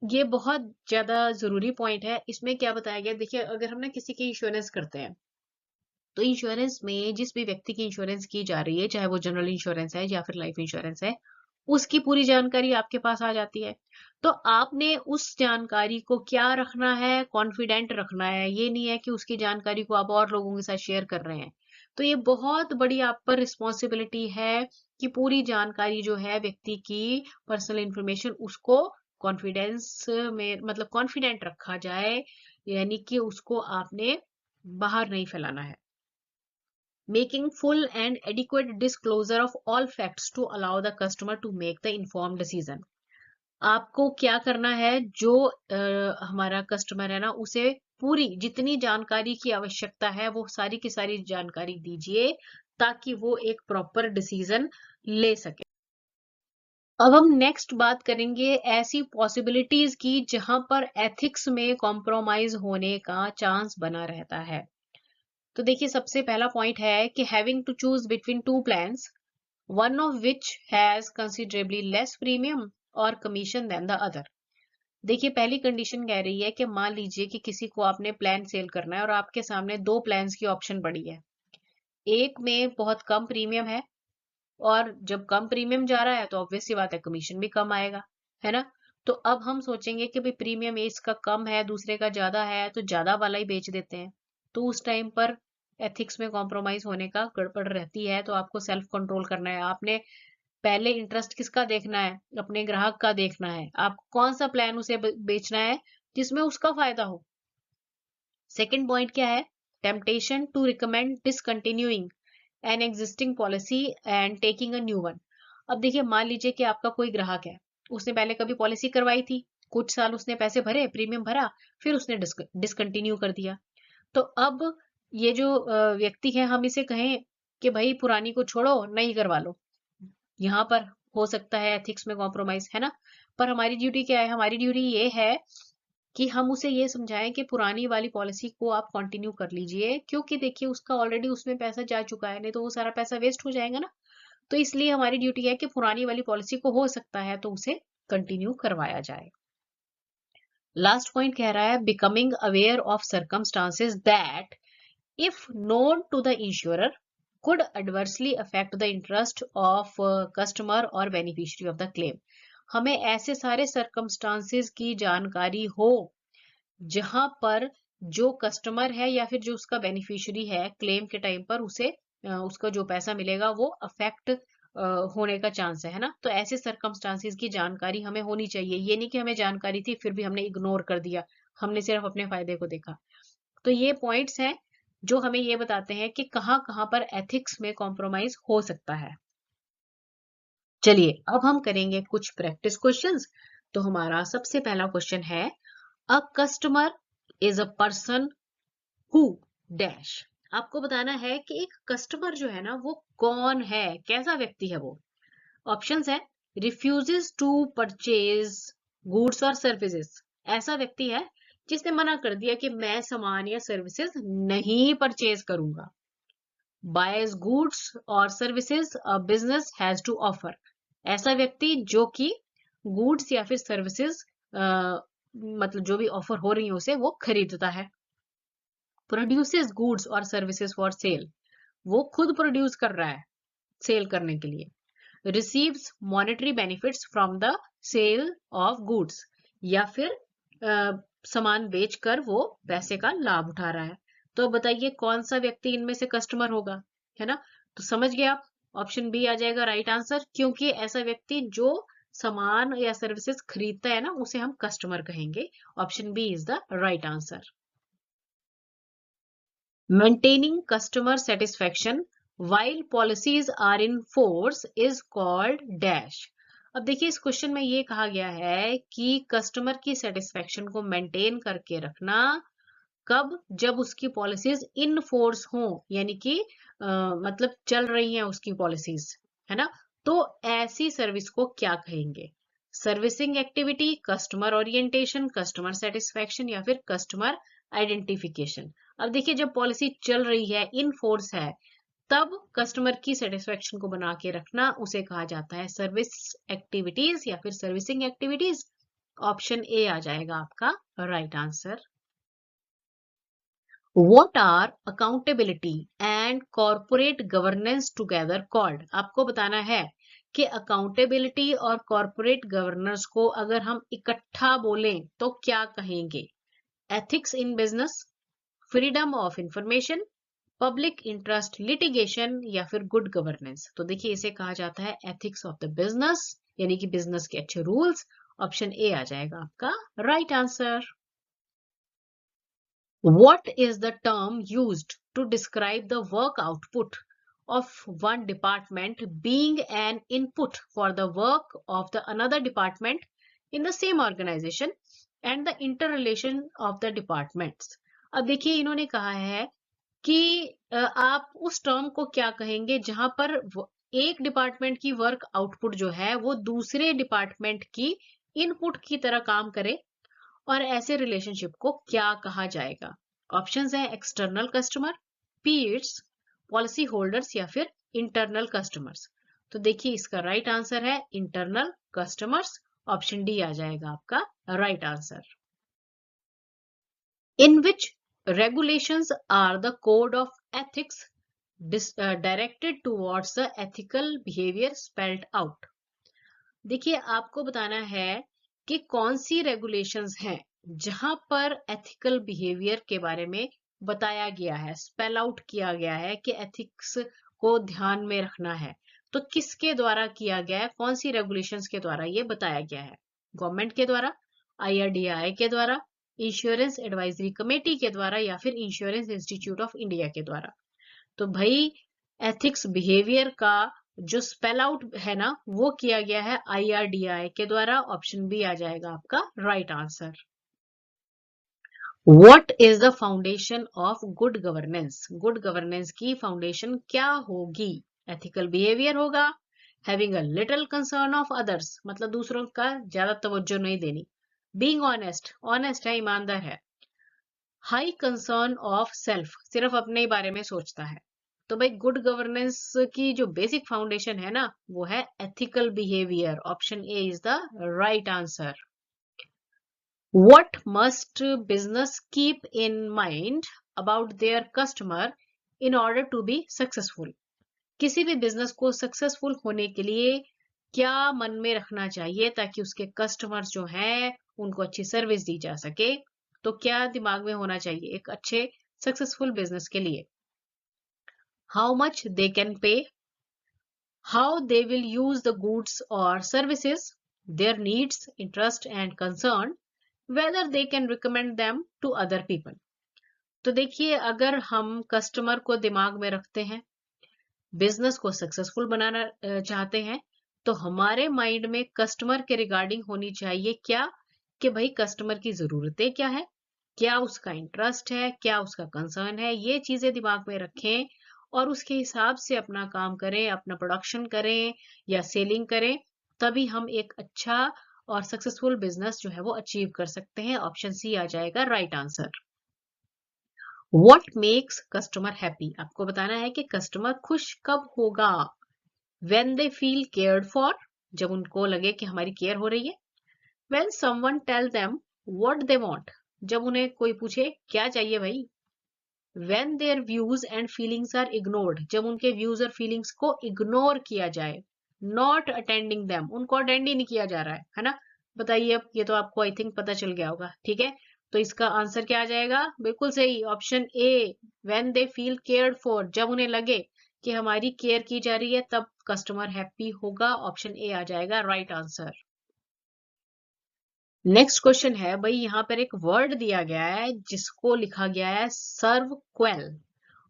ये बहुत ज्यादा जरूरी पॉइंट है। इसमें क्या बताया गया, देखिए अगर हम ना किसी की इंश्योरेंस करते हैं, तो इंश्योरेंस में जिस भी व्यक्ति की इंश्योरेंस की जा रही है, चाहे वो जनरल इंश्योरेंस है या फिर लाइफ इंश्योरेंस है, उसकी पूरी जानकारी आपके पास आ जाती है। तो आपने उस जानकारी को क्या रखना है? कॉन्फिडेंट रखना है। ये नहीं है कि उसकी जानकारी को आप और लोगों के साथ शेयर कर रहे हैं। तो ये बहुत बड़ी आप पर रिस्पॉन्सिबिलिटी है कि पूरी जानकारी जो है व्यक्ति की, पर्सनल इंफॉर्मेशन, उसको कॉन्फिडेंस में, मतलब कॉन्फिडेंट रखा जाए, यानी कि उसको आपने बाहर नहीं फैलाना है। Making full and adequate disclosure of all facts to allow the customer to make the informed decision। आपको क्या करना है? जो हमारा कस्टमर है ना, उसे पूरी जितनी जानकारी की आवश्यकता है वो सारी की सारी जानकारी दीजिए ताकि वो एक प्रॉपर डिसीजन ले सके। अब हम नेक्स्ट बात करेंगे ऐसी पॉसिबिलिटीज की जहां पर एथिक्स में कॉम्प्रोमाइज होने का चांस बना रहता है। तो देखिए सबसे पहला पॉइंट है कि having to choose between two plans, one of which has considerably less premium or commission than the other। देखिए पहली कंडीशन कह रही है कि मान लीजिए कि किसी को आपने प्लान सेल करना है और आपके सामने दो प्लान्स की ऑप्शन पड़ी है। एक में बहुत कम प्रीमियम है और जब कम प्रीमियम जा रहा है तो ऑब्वियस सी बात है कमीशन भी कम आएगा, है ना। तो अब हम सोचेंगे कि भाई प्रीमियम इसका कम है दूसरे का ज्यादा है तो ज्यादा वाला ही बेच देते हैं। तो उस टाइम पर एथिक्स में कॉम्प्रोमाइज होने का गड़बड़ रहती है। तो आपको सेल्फ कंट्रोल करना है। आपने पहले इंटरेस्ट किसका देखना है, अपने ग्राहक का देखना है। आपको कौन सा प्लान उसे बेचना है जिसमें उसका फायदा हो। सेकंड पॉइंट क्या है, temptation to recommend discontinuing an existing policy and taking a new one. अब देखिए मान लीजिए कि आपका कोई ग्राहक है, उसने पहले कभी पॉलिसी करवाई थी, कुछ साल उसने पैसे भरे, प्रीमियम भरा, फिर उसने डिसकंटिन्यू कर दिया। तो अब ये जो व्यक्ति है हम इसे कहें कि भाई पुरानी को छोड़ो नई करवा लो, यहाँ पर हो सकता है एथिक्स में कॉम्प्रोमाइज, है ना। पर हमारी ड्यूटी क्या है, हमारी ड्यूटी ये है कि हम उसे ये समझाएं कि पुरानी वाली पॉलिसी को आप कंटिन्यू कर लीजिए, क्योंकि देखिए उसका ऑलरेडी उसमें पैसा जा चुका है, नहीं तो वो सारा पैसा वेस्ट हो जाएगा ना। तो इसलिए हमारी ड्यूटी है कि पुरानी वाली पॉलिसी को हो सकता है तो उसे कंटिन्यू करवाया जाए। लास्ट पॉइंट कह रहा है becoming aware of circumstances that if known to the insurer could adversely affect the interest of customer or beneficiary of the claim। हमें ऐसे सारे circumstances की जानकारी हो जहां पर जो कस्टमर है या फिर जो उसका बेनिफिशियरी है क्लेम के टाइम पर उसे उसका जो पैसा मिलेगा वो अफेक्ट होने का चांस है ना। तो ऐसे सर्कमस्टांसेस की जानकारी हमें होनी चाहिए। ये नहीं कि हमें जानकारी थी फिर भी हमने इग्नोर कर दिया, हमने सिर्फ अपने फायदे को देखा। तो ये पॉइंट्स हैं जो हमें ये बताते हैं कि कहां कहां पर एथिक्स में कॉम्प्रोमाइज हो सकता है। चलिए अब हम करेंगे कुछ प्रैक्टिस क्वेश्चंस। तो हमारा सबसे पहला क्वेश्चन है a customer is a person who dash. आपको बताना है कि एक कस्टमर जो है ना वो कौन है, कैसा व्यक्ति है वो। ऑप्शंस है रिफ्यूजेस टू परचेज गुड्स और सर्विसेज, ऐसा व्यक्ति है जिसने मना कर दिया कि मैं सामान या सर्विसेज नहीं परचेज करूंगा। बायज गुड्स और services a business has to offer, ऐसा व्यक्ति जो कि गुड्स या फिर सर्विसेज मतलब जो भी ऑफर हो रही है उसे वो खरीदता है। प्रोड्यूसेस गुड्स और सर्विसेज फॉर सेल, वो खुद प्रोड्यूस कर रहा है सेल करने के लिए। receives monetary benefits from the sale of goods, या फिर सामान बेचकर वो पैसे का लाभ उठा रहा है। तो बताइए कौन सा व्यक्ति इनमें से कस्टमर होगा, है ना। तो समझ गए आप, ऑप्शन बी आ जाएगा राइट आंसर, क्योंकि ऐसा व्यक्ति जो सामान या सर्विसेज खरीदता है ना उसे हम कस्टमर कहेंगे। Option B is the right answer. Maintaining customer satisfaction while policies are in force is called dash। अब देखिए इस क्वेश्चन में ये कहा गया है कि कस्टमर की सेटिस्फेक्शन को मेंटेन करके रखना कब, जब उसकी पॉलिसीज इन फोर्स हो, यानी कि मतलब चल रही हैं उसकी पॉलिसीज, है ना। तो ऐसी सर्विस को क्या कहेंगे, servicing activity, customer orientation, customer satisfaction या फिर कस्टमर आइडेंटिफिकेशन। अब देखिए जब पॉलिसी चल रही है, इन फोर्स है, तब कस्टमर की सेटिस्फेक्शन को बना के रखना उसे कहा जाता है सर्विस एक्टिविटीज या फिर सर्विसिंग एक्टिविटीज। ऑप्शन ए आ जाएगा आपका right answer. What are accountability and corporate governance together called? आपको बताना है कि अकाउंटेबिलिटी और कॉर्पोरेट गवर्नेंस को अगर हम इकट्ठा बोलें तो क्या कहेंगे, ethics in business, freedom of information, public interest litigation या फिर गुड गवर्नेंस। तो देखिए इसे कहा जाता है एथिक्स ऑफ द बिजनेस, यानी कि बिजनेस के अच्छे रूल्स। ऑप्शन ए आ जाएगा आपका right answer. What is the term used to describe the work output of one department being an input for the work of the another department in the same organization and the interrelation of the departments? अब देखिए इन्होंने कहा है कि आप उस टर्म को क्या कहेंगे जहां पर एक डिपार्टमेंट की वर्क आउटपुट जो है वो दूसरे डिपार्टमेंट की इनपुट की तरह काम करे, और ऐसे रिलेशनशिप को क्या कहा जाएगा? ऑप्शंस है external customer, peers, policy holders या फिर इंटरनल कस्टमर्स। तो देखिए इसका राइट आंसर है इंटरनल कस्टमर्स। ऑप्शन डी आ जाएगा आपका right answer. In which regulations are the code of ethics directed towards the ethical behavior spelled out। देखिए आपको बताना है कि कौन सी रेगुलेशंस हैं जहां पर एथिकल बिहेवियर के बारे में बताया गया है, स्पेल आउट किया गया है कि एथिक्स को ध्यान में रखना है। तो किसके द्वारा किया गया है, कौन सी रेगुलेशंस के द्वारा ये बताया गया है? गवर्नमेंट के द्वारा, IRDAI के द्वारा, इंश्योरेंस एडवाइजरी कमेटी के द्वारा या फिर इंश्योरेंस इंस्टीट्यूट ऑफ इंडिया के द्वारा। तो भाई एथिक्स बिहेवियर का जो स्पेल आउट है ना वो किया गया है IRDAI के द्वारा। ऑप्शन बी आ जाएगा आपका right answer. What is the foundation of good governance? Good governance की फाउंडेशन क्या होगी? एथिकल बिहेवियर होगा, having a little concern of others, मतलब दूसरों का ज्यादा तवज्जो नहीं देनी, बीइंग ऑनेस्ट, ऑनेस्ट है, ईमानदार है, हाई कंसर्न ऑफ सेल्फ, सिर्फ अपने ही बारे में सोचता है। तो भाई गुड गवर्नेंस की जो बेसिक फाउंडेशन है ना वो है ethical behaviour. Option A is the right answer. What must business keep in mind about their customer in order to be successful? किसी भी बिजनेस को सक्सेसफुल होने के लिए क्या मन में रखना चाहिए ताकि उसके कस्टमर्स जो हैं उनको अच्छी सर्विस दी जा सके? तो क्या दिमाग में होना चाहिए एक अच्छे सक्सेसफुल बिजनेस के लिए? How much they can pay, how they will use the goods or services, their needs, interest and concern, whether they can recommend them to other people। तो देखिए अगर हम कस्टमर को दिमाग में रखते हैं, बिजनेस को सक्सेसफुल बनाना चाहते हैं, तो हमारे माइंड में कस्टमर के रिगार्डिंग होनी चाहिए क्या, कि भाई कस्टमर की जरूरतें क्या है, क्या उसका इंटरेस्ट है, क्या उसका कंसर्न है, ये चीजें दिमाग में रखें और उसके हिसाब से अपना काम करें, अपना प्रोडक्शन करें या सेलिंग करें, तभी हम एक अच्छा और सक्सेसफुल बिजनेस जो है वो अचीव कर सकते हैं। ऑप्शन सी आ जाएगा right answer. What makes customer happy? आपको बताना है कि कस्टमर खुश कब होगा। When they feel cared for, जब उनको लगे कि हमारी केयर हो रही है। When someone tell them what they want, जब उन्हें कोई पूछे क्या चाहिए भाई। When their views and feelings are ignored, जब उनके व्यूज और फीलिंग्स को इग्नोर किया जाए। Not attending them, उनको अटेंड ही नहीं किया जा रहा है ना। बताइए अब ये तो आपको आई थिंक पता चल गया होगा, ठीक है। तो इसका आंसर क्या आ जाएगा? बिल्कुल सही, option A, when they feel cared for, जब उन्हें लगे कि हमारी केयर की जा रही है तब कस्टमर हैप्पी होगा। ऑप्शन ए आ जाएगा राइट आंसर। नेक्स्ट क्वेश्चन है भाई, यहाँ पर एक वर्ड दिया गया है जिसको लिखा गया है सर्व क्वेल,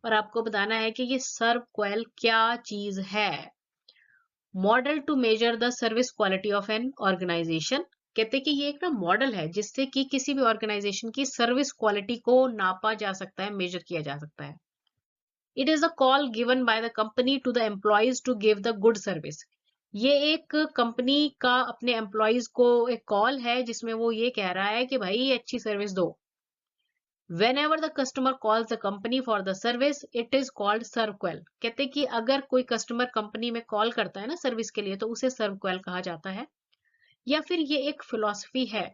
और आपको बताना है कि ये सर्व क्वेल क्या चीज है। Model to measure the service quality of an organisation, कहते हैं कि ये एक ना मॉडल है जिससे कि किसी भी ऑर्गेनाइजेशन की सर्विस क्वालिटी को नापा जा सकता है, मेजर किया जा सकता है। It is a call given by the company to the employees to give the good service. ये एक कंपनी का अपने एम्प्लॉयज को एक कॉल है जिसमें वो ये कह रहा है कि भाई अच्छी सर्विस दो। Whenever the customer calls the company for the service, it is called servquel। कहते कि अगर कोई कस्टमर कंपनी में कॉल करता है ना सर्विस के लिए तो उसे सर्वक्वेल कहा जाता है। या फिर ये एक फिलॉसफी है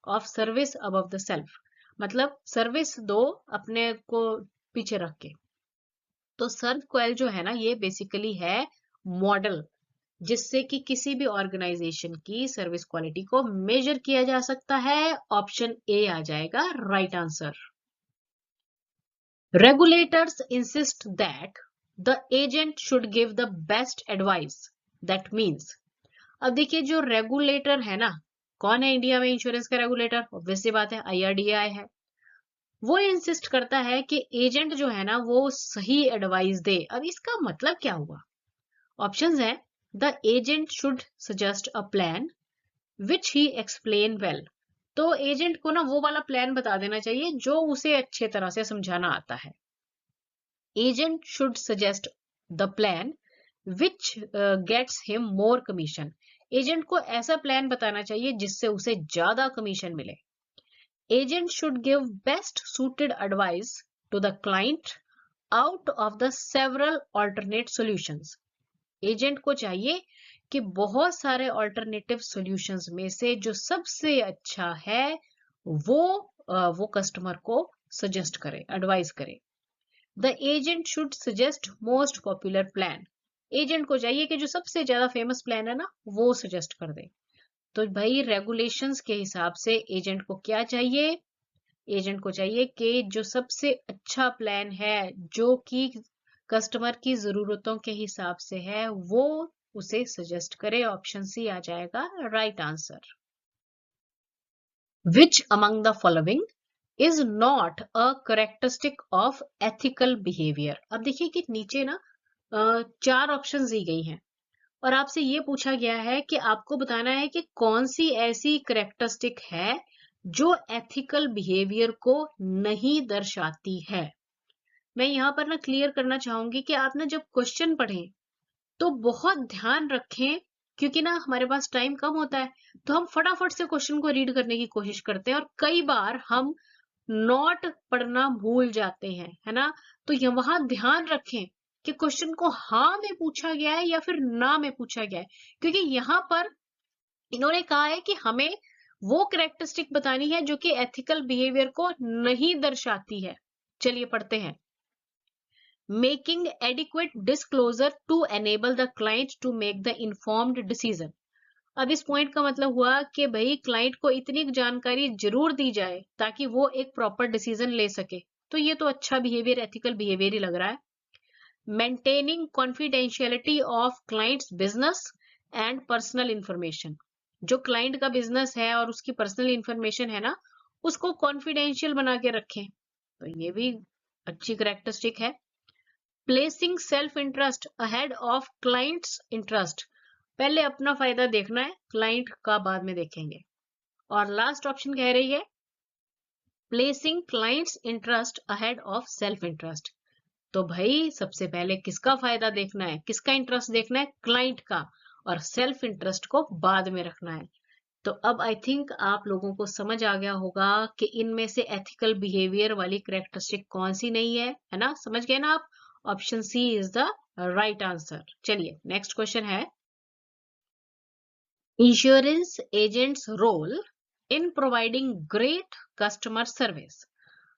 of service above the self, मतलब सर्विस दो अपने को पीछे रख के। तो सर्वक्वेल जो है ना ये बेसिकली है मॉडल जिससे कि किसी भी ऑर्गेनाइजेशन की सर्विस क्वालिटी को मेजर किया जा सकता है। ऑप्शन ए आ जाएगा right answer. Regulators insist that the agent should give the best advice। That means, अब देखिए जो रेगुलेटर है ना, कौन है इंडिया में इंश्योरेंस का रेगुलेटर? ऑब्वियस सी बात है IRDAI है। वो इंसिस्ट करता है कि एजेंट जो है ना वो सही एडवाइस दे। अब इसका मतलब क्या हुआ? ऑप्शंस है, the agent should suggest a plan which he explain well. तो एजेंट को ना वो वाला प्लान बता देना चाहिए जो उसे अच्छे तरह से समझाना आता है। Agent should suggest the plan which gets him more commission. Agent को ऐसा प्लान बताना चाहिए जिससे उसे ज्यादा कमीशन मिले। Agent should give best suited advice to the client out of the several alternate solutions. Agent को चाहिए कि बहुत सारे ऑल्टरनेटिव सॉल्यूशंस में से जो सबसे अच्छा है वो कस्टमर को सजेस्ट करे, एडवाइस करे। The agent should suggest most popular plan. Agent को चाहिए कि जो सबसे ज्यादा फेमस प्लान है ना वो सजेस्ट कर दे। तो भाई रेगुलेशंस के हिसाब से एजेंट को क्या चाहिए? एजेंट को चाहिए कि जो सबसे अच्छा प्लान है जो कि कस्टमर की जरूरतों के हिसाब से है वो उसे सजेस्ट करे। ऑप्शन सी आ जाएगा right answer. Which among the following is not a characteristic of ethical behaviour. अब देखिए कि नीचे ना 4 ऑप्शंस दी गई हैं और आपसे ये पूछा गया है कि आपको बताना है कि कौन सी ऐसी करेक्टरिस्टिक है जो एथिकल बिहेवियर को नहीं दर्शाती है। मैं यहाँ पर ना क्लियर करना चाहूंगी कि आप ना जब क्वेश्चन पढ़ें तो बहुत ध्यान रखें, क्योंकि ना हमारे पास टाइम कम होता है तो हम फटाफट से क्वेश्चन को रीड करने की कोशिश करते हैं और कई बार हम नोट पढ़ना भूल जाते हैं, है ना। तो वहां ध्यान रखें कि क्वेश्चन को हाँ में पूछा गया है या फिर ना में पूछा गया है, क्योंकि यहाँ पर इन्होंने कहा है कि हमें वो कैरेक्टरिस्टिक बतानी है जो कि एथिकल बिहेवियर को नहीं दर्शाती है। चलिए पढ़ते हैं। Making adequate disclosure to enable the client to make the informed decision. अब इस पॉइंट का मतलब हुआ कि भाई क्लाइंट को इतनी जानकारी जरूर दी जाए ताकि वो एक प्रॉपर डिसीजन ले सके। तो ये तो अच्छा बिहेवियर, एथिकल बिहेवियर ही लग रहा है। Maintaining confidentiality of clients business and personal information. जो क्लाइंट का बिजनेस है और उसकी पर्सनल इंफॉर्मेशन है ना उसको कॉन्फिडेंशियल बना के रखें, तो ये भी अच्छी करेक्टरिस्टिक है। Placing self interest ahead of clients interest. पहले अपना फायदा देखना है, क्लाइंट का बाद में देखेंगे। और लास्ट ऑप्शन कह रही है placing clients interest ahead of self interest. तो भाई सबसे पहले किसका फायदा देखना है, किसका इंटरेस्ट देखना है? क्लाइंट का। और सेल्फ इंटरेस्ट को बाद में रखना है। तो अब आई थिंक आप लोगों को समझ आ गया होगा कि इनमें से एथिकल बिहेवियर वाली कैरेक्टरिस्टिक कौन सी नहीं है ना। समझ गए ना आप? Option C is the right answer. चलिए नेक्स्ट क्वेश्चन है insurance agents role in providing great customer service.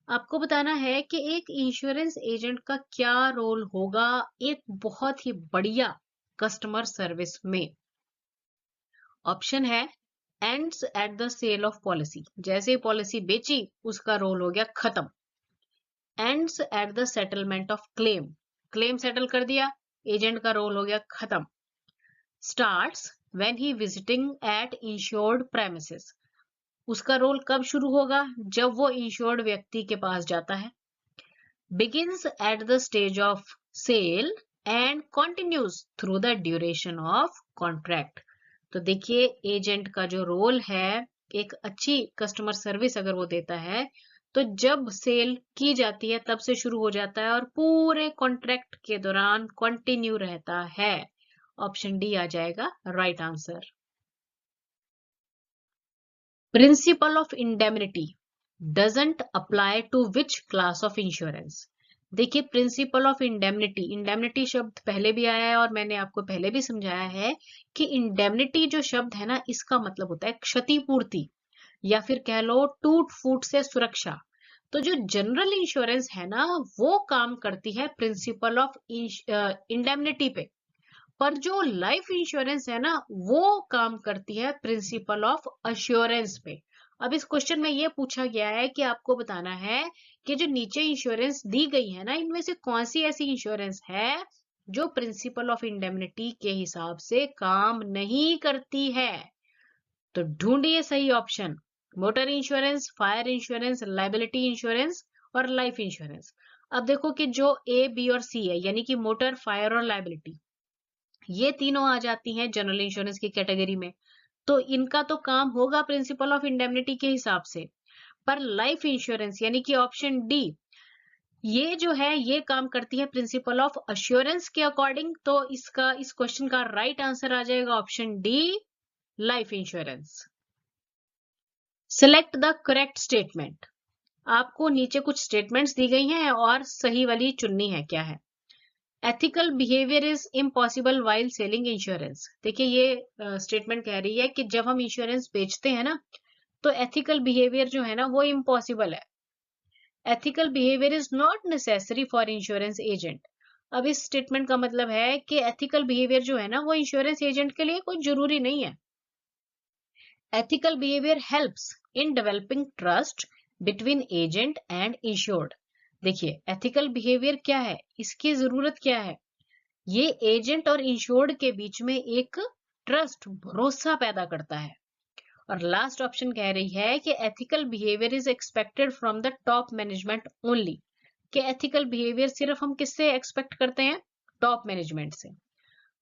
आपको बताना है कि एक इंश्योरेंस एजेंट का क्या रोल होगा एक बहुत ही बढ़िया कस्टमर सर्विस में। ऑप्शन है ends at the sale of policy. जैसे पॉलिसी बेची उसका रोल हो गया खत्म। Ends at the settlement of claim. Claim settle कर दिया, एजेंट का रोल हो गया खत्म। Starts when he visiting at insured premises. उसका रोल कब शुरू होगा? जब वो इंश्योर्ड व्यक्ति के पास जाता है। begins at the stage of sale and continues through the duration of contract। तो देखिए एजेंट का जो रोल है एक अच्छी कस्टमर सर्विस अगर वो देता है तो जब सेल की जाती है तब से शुरू हो जाता है और पूरे कॉन्ट्रैक्ट के दौरान कंटिन्यू रहता है। ऑप्शन डी आ जाएगा right answer. Principle of indemnity doesn't apply to which class of insurance. देखिए प्रिंसिपल ऑफ इंडेमनिटी, इंडेमनिटी शब्द पहले भी आया है और मैंने आपको पहले भी समझाया है कि इंडेमनिटी जो शब्द है ना इसका मतलब होता है क्षतिपूर्ति या फिर कह लो टूट फूट से सुरक्षा। तो जो जनरल इंश्योरेंस है ना वो काम करती है प्रिंसिपल ऑफ इंडेमनिटी पे, पर जो लाइफ इंश्योरेंस है ना वो काम करती है प्रिंसिपल ऑफ अश्योरेंस पे। अब इस क्वेश्चन में ये पूछा गया है कि आपको बताना है कि जो नीचे इंश्योरेंस दी गई है ना इनमें से कौन सी ऐसी इंश्योरेंस है जो प्रिंसिपल ऑफ इंडेमनिटी के हिसाब से काम नहीं करती है। तो ढूंढिए सही option. Motor insurance, fire insurance, liability insurance और लाइफ इंश्योरेंस। अब देखो कि जो ए बी और सी है यानी कि मोटर, फायर और लाइबिलिटी ये तीनों आ जाती हैं जनरल इंश्योरेंस की कैटेगरी में। तो इनका तो काम होगा प्रिंसिपल ऑफ इंडेमनिटी के हिसाब से, पर लाइफ इंश्योरेंस यानी कि ऑप्शन डी ये जो है ये काम करती है प्रिंसिपल ऑफ अश्योरेंस के अकॉर्डिंग। तो इसका इस क्वेश्चन का राइट आंसर आ जाएगा option D, life insurance. Select the correct statement. आपको नीचे कुछ स्टेटमेंट्स दी गई हैं और सही वाली चुननी है। क्या है? Ethical behaviour is impossible while selling insurance. देखिए ये स्टेटमेंट कह रही है कि जब हम इंश्योरेंस बेचते हैं ना, तो एथिकल बिहेवियर जो है ना वो इम्पॉसिबल है। Ethical behaviour is not necessary for insurance agent. अब इस स्टेटमेंट का मतलब है कि एथिकल बिहेवियर जो है ना वो इंश्योरेंस एजेंट के लिए कोई जरूरी नहीं है। Ethical behaviour helps in developing trust between agent and insured. देखिए एथिकल बिहेवियर क्या है, इसकी जरूरत क्या है? ये एजेंट और इंश्योर्ड के बीच में एक ट्रस्ट, भरोसा पैदा करता है। और लास्ट ऑप्शन कह रही है कि ethical behaviour is expected from the top management only. कि एथिकल बिहेवियर सिर्फ हम किससे एक्सपेक्ट करते हैं? टॉप मैनेजमेंट से।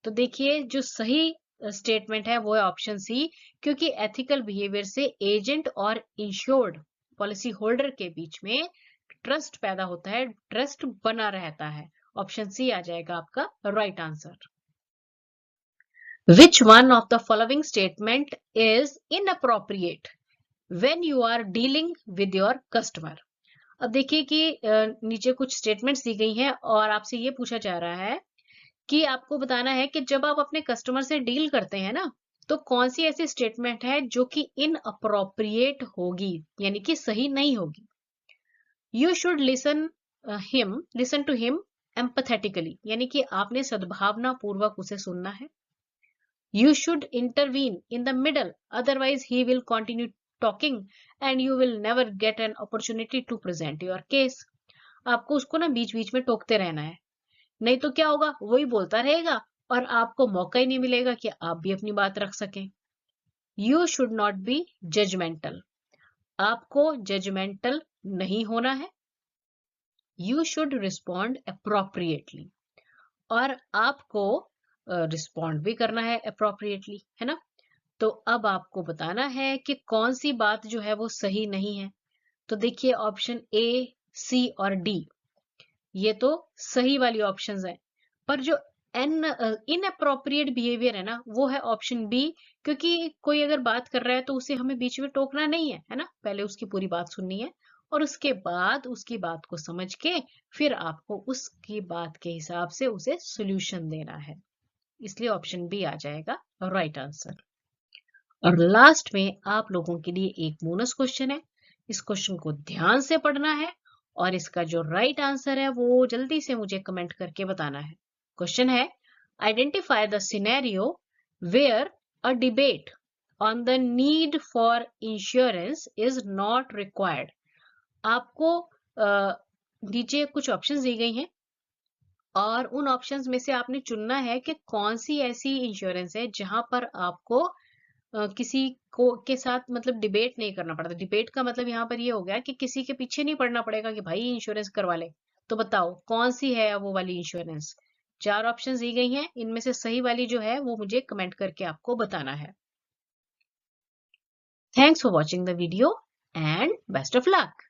तो देखिए जो सही स्टेटमेंट है वो है ऑप्शन सी, क्योंकि एथिकल बिहेवियर से एजेंट और इंश्योर्ड पॉलिसी होल्डर के बीच में ट्रस्ट पैदा होता है, ट्रस्ट बना रहता है। ऑप्शन सी आ जाएगा आपका right answer. Which one of the following statement is inappropriate when you are dealing with your customer? अब देखिए कि नीचे कुछ स्टेटमेंट्स दी गई हैं और आपसे ये पूछा जा रहा है कि आपको बताना है कि जब आप अपने कस्टमर से डील करते हैं ना, तो कौन सी ऐसी स्टेटमेंट है जो कि इनअप्रोप्रिएट होगी, यानी कि सही नहीं होगी। You should listen to him empathetically, यानी कि आपने सद्भावना पूर्वक उसे सुनना है। You should intervene in the middle, otherwise he will continue talking and you will never get an opportunity to present your case. आपको उसको ना बीच बीच में टोकते रहना है, नहीं तो क्या होगा, वही बोलता रहेगा और आपको मौका ही नहीं मिलेगा कि आप भी अपनी बात रख सकें। You should not be judgmental. आपको जजमेंटल नहीं होना है। You should respond appropriately. और आपको रिस्पॉन्ड भी करना है अप्रोप्रिएटली, है ना। तो अब आपको बताना है कि कौन सी बात जो है वो सही नहीं है। तो देखिए ऑप्शन ए, सी और डी ये तो सही वाली ऑप्शंस हैं, पर जो इनअप्रोप्रिएट बिहेवियर है ना वो है ऑप्शन बी, क्योंकि कोई अगर बात कर रहा है तो उसे हमें बीच में टोकना नहीं है ना। पहले उसकी पूरी बात सुननी है और उसके बाद उसकी बात को समझ के फिर आपको उसकी बात के हिसाब से उसे सोल्यूशन देना है। इसलिए ऑप्शन बी आ जाएगा राइट आंसर। और लास्ट में आप लोगों के लिए एक बोनस क्वेश्चन है। इस क्वेश्चन को ध्यान से पढ़ना है और इसका जो राइट आंसर है वो जल्दी से मुझे कमेंट करके बताना है। क्वेश्चन है, identify the scenario where a debate on the need for insurance is not required. आपको नीचे कुछ ऑप्शंस दी गई हैं और उन ऑप्शंस में से आपने चुनना है कि कौन सी ऐसी इंश्योरेंस है जहां पर आपको किसी को के साथ मतलब डिबेट नहीं करना पड़ता। डिबेट का मतलब यहाँ पर ये हो गया कि किसी के पीछे नहीं पड़ना पड़ेगा कि भाई इंश्योरेंस करवा ले। तो बताओ कौन सी है वो वाली इंश्योरेंस। 4 ऑप्शंस दी गई हैं, इनमें से सही वाली जो है वो मुझे कमेंट करके आपको बताना है। Thanks for watching the video and best of luck.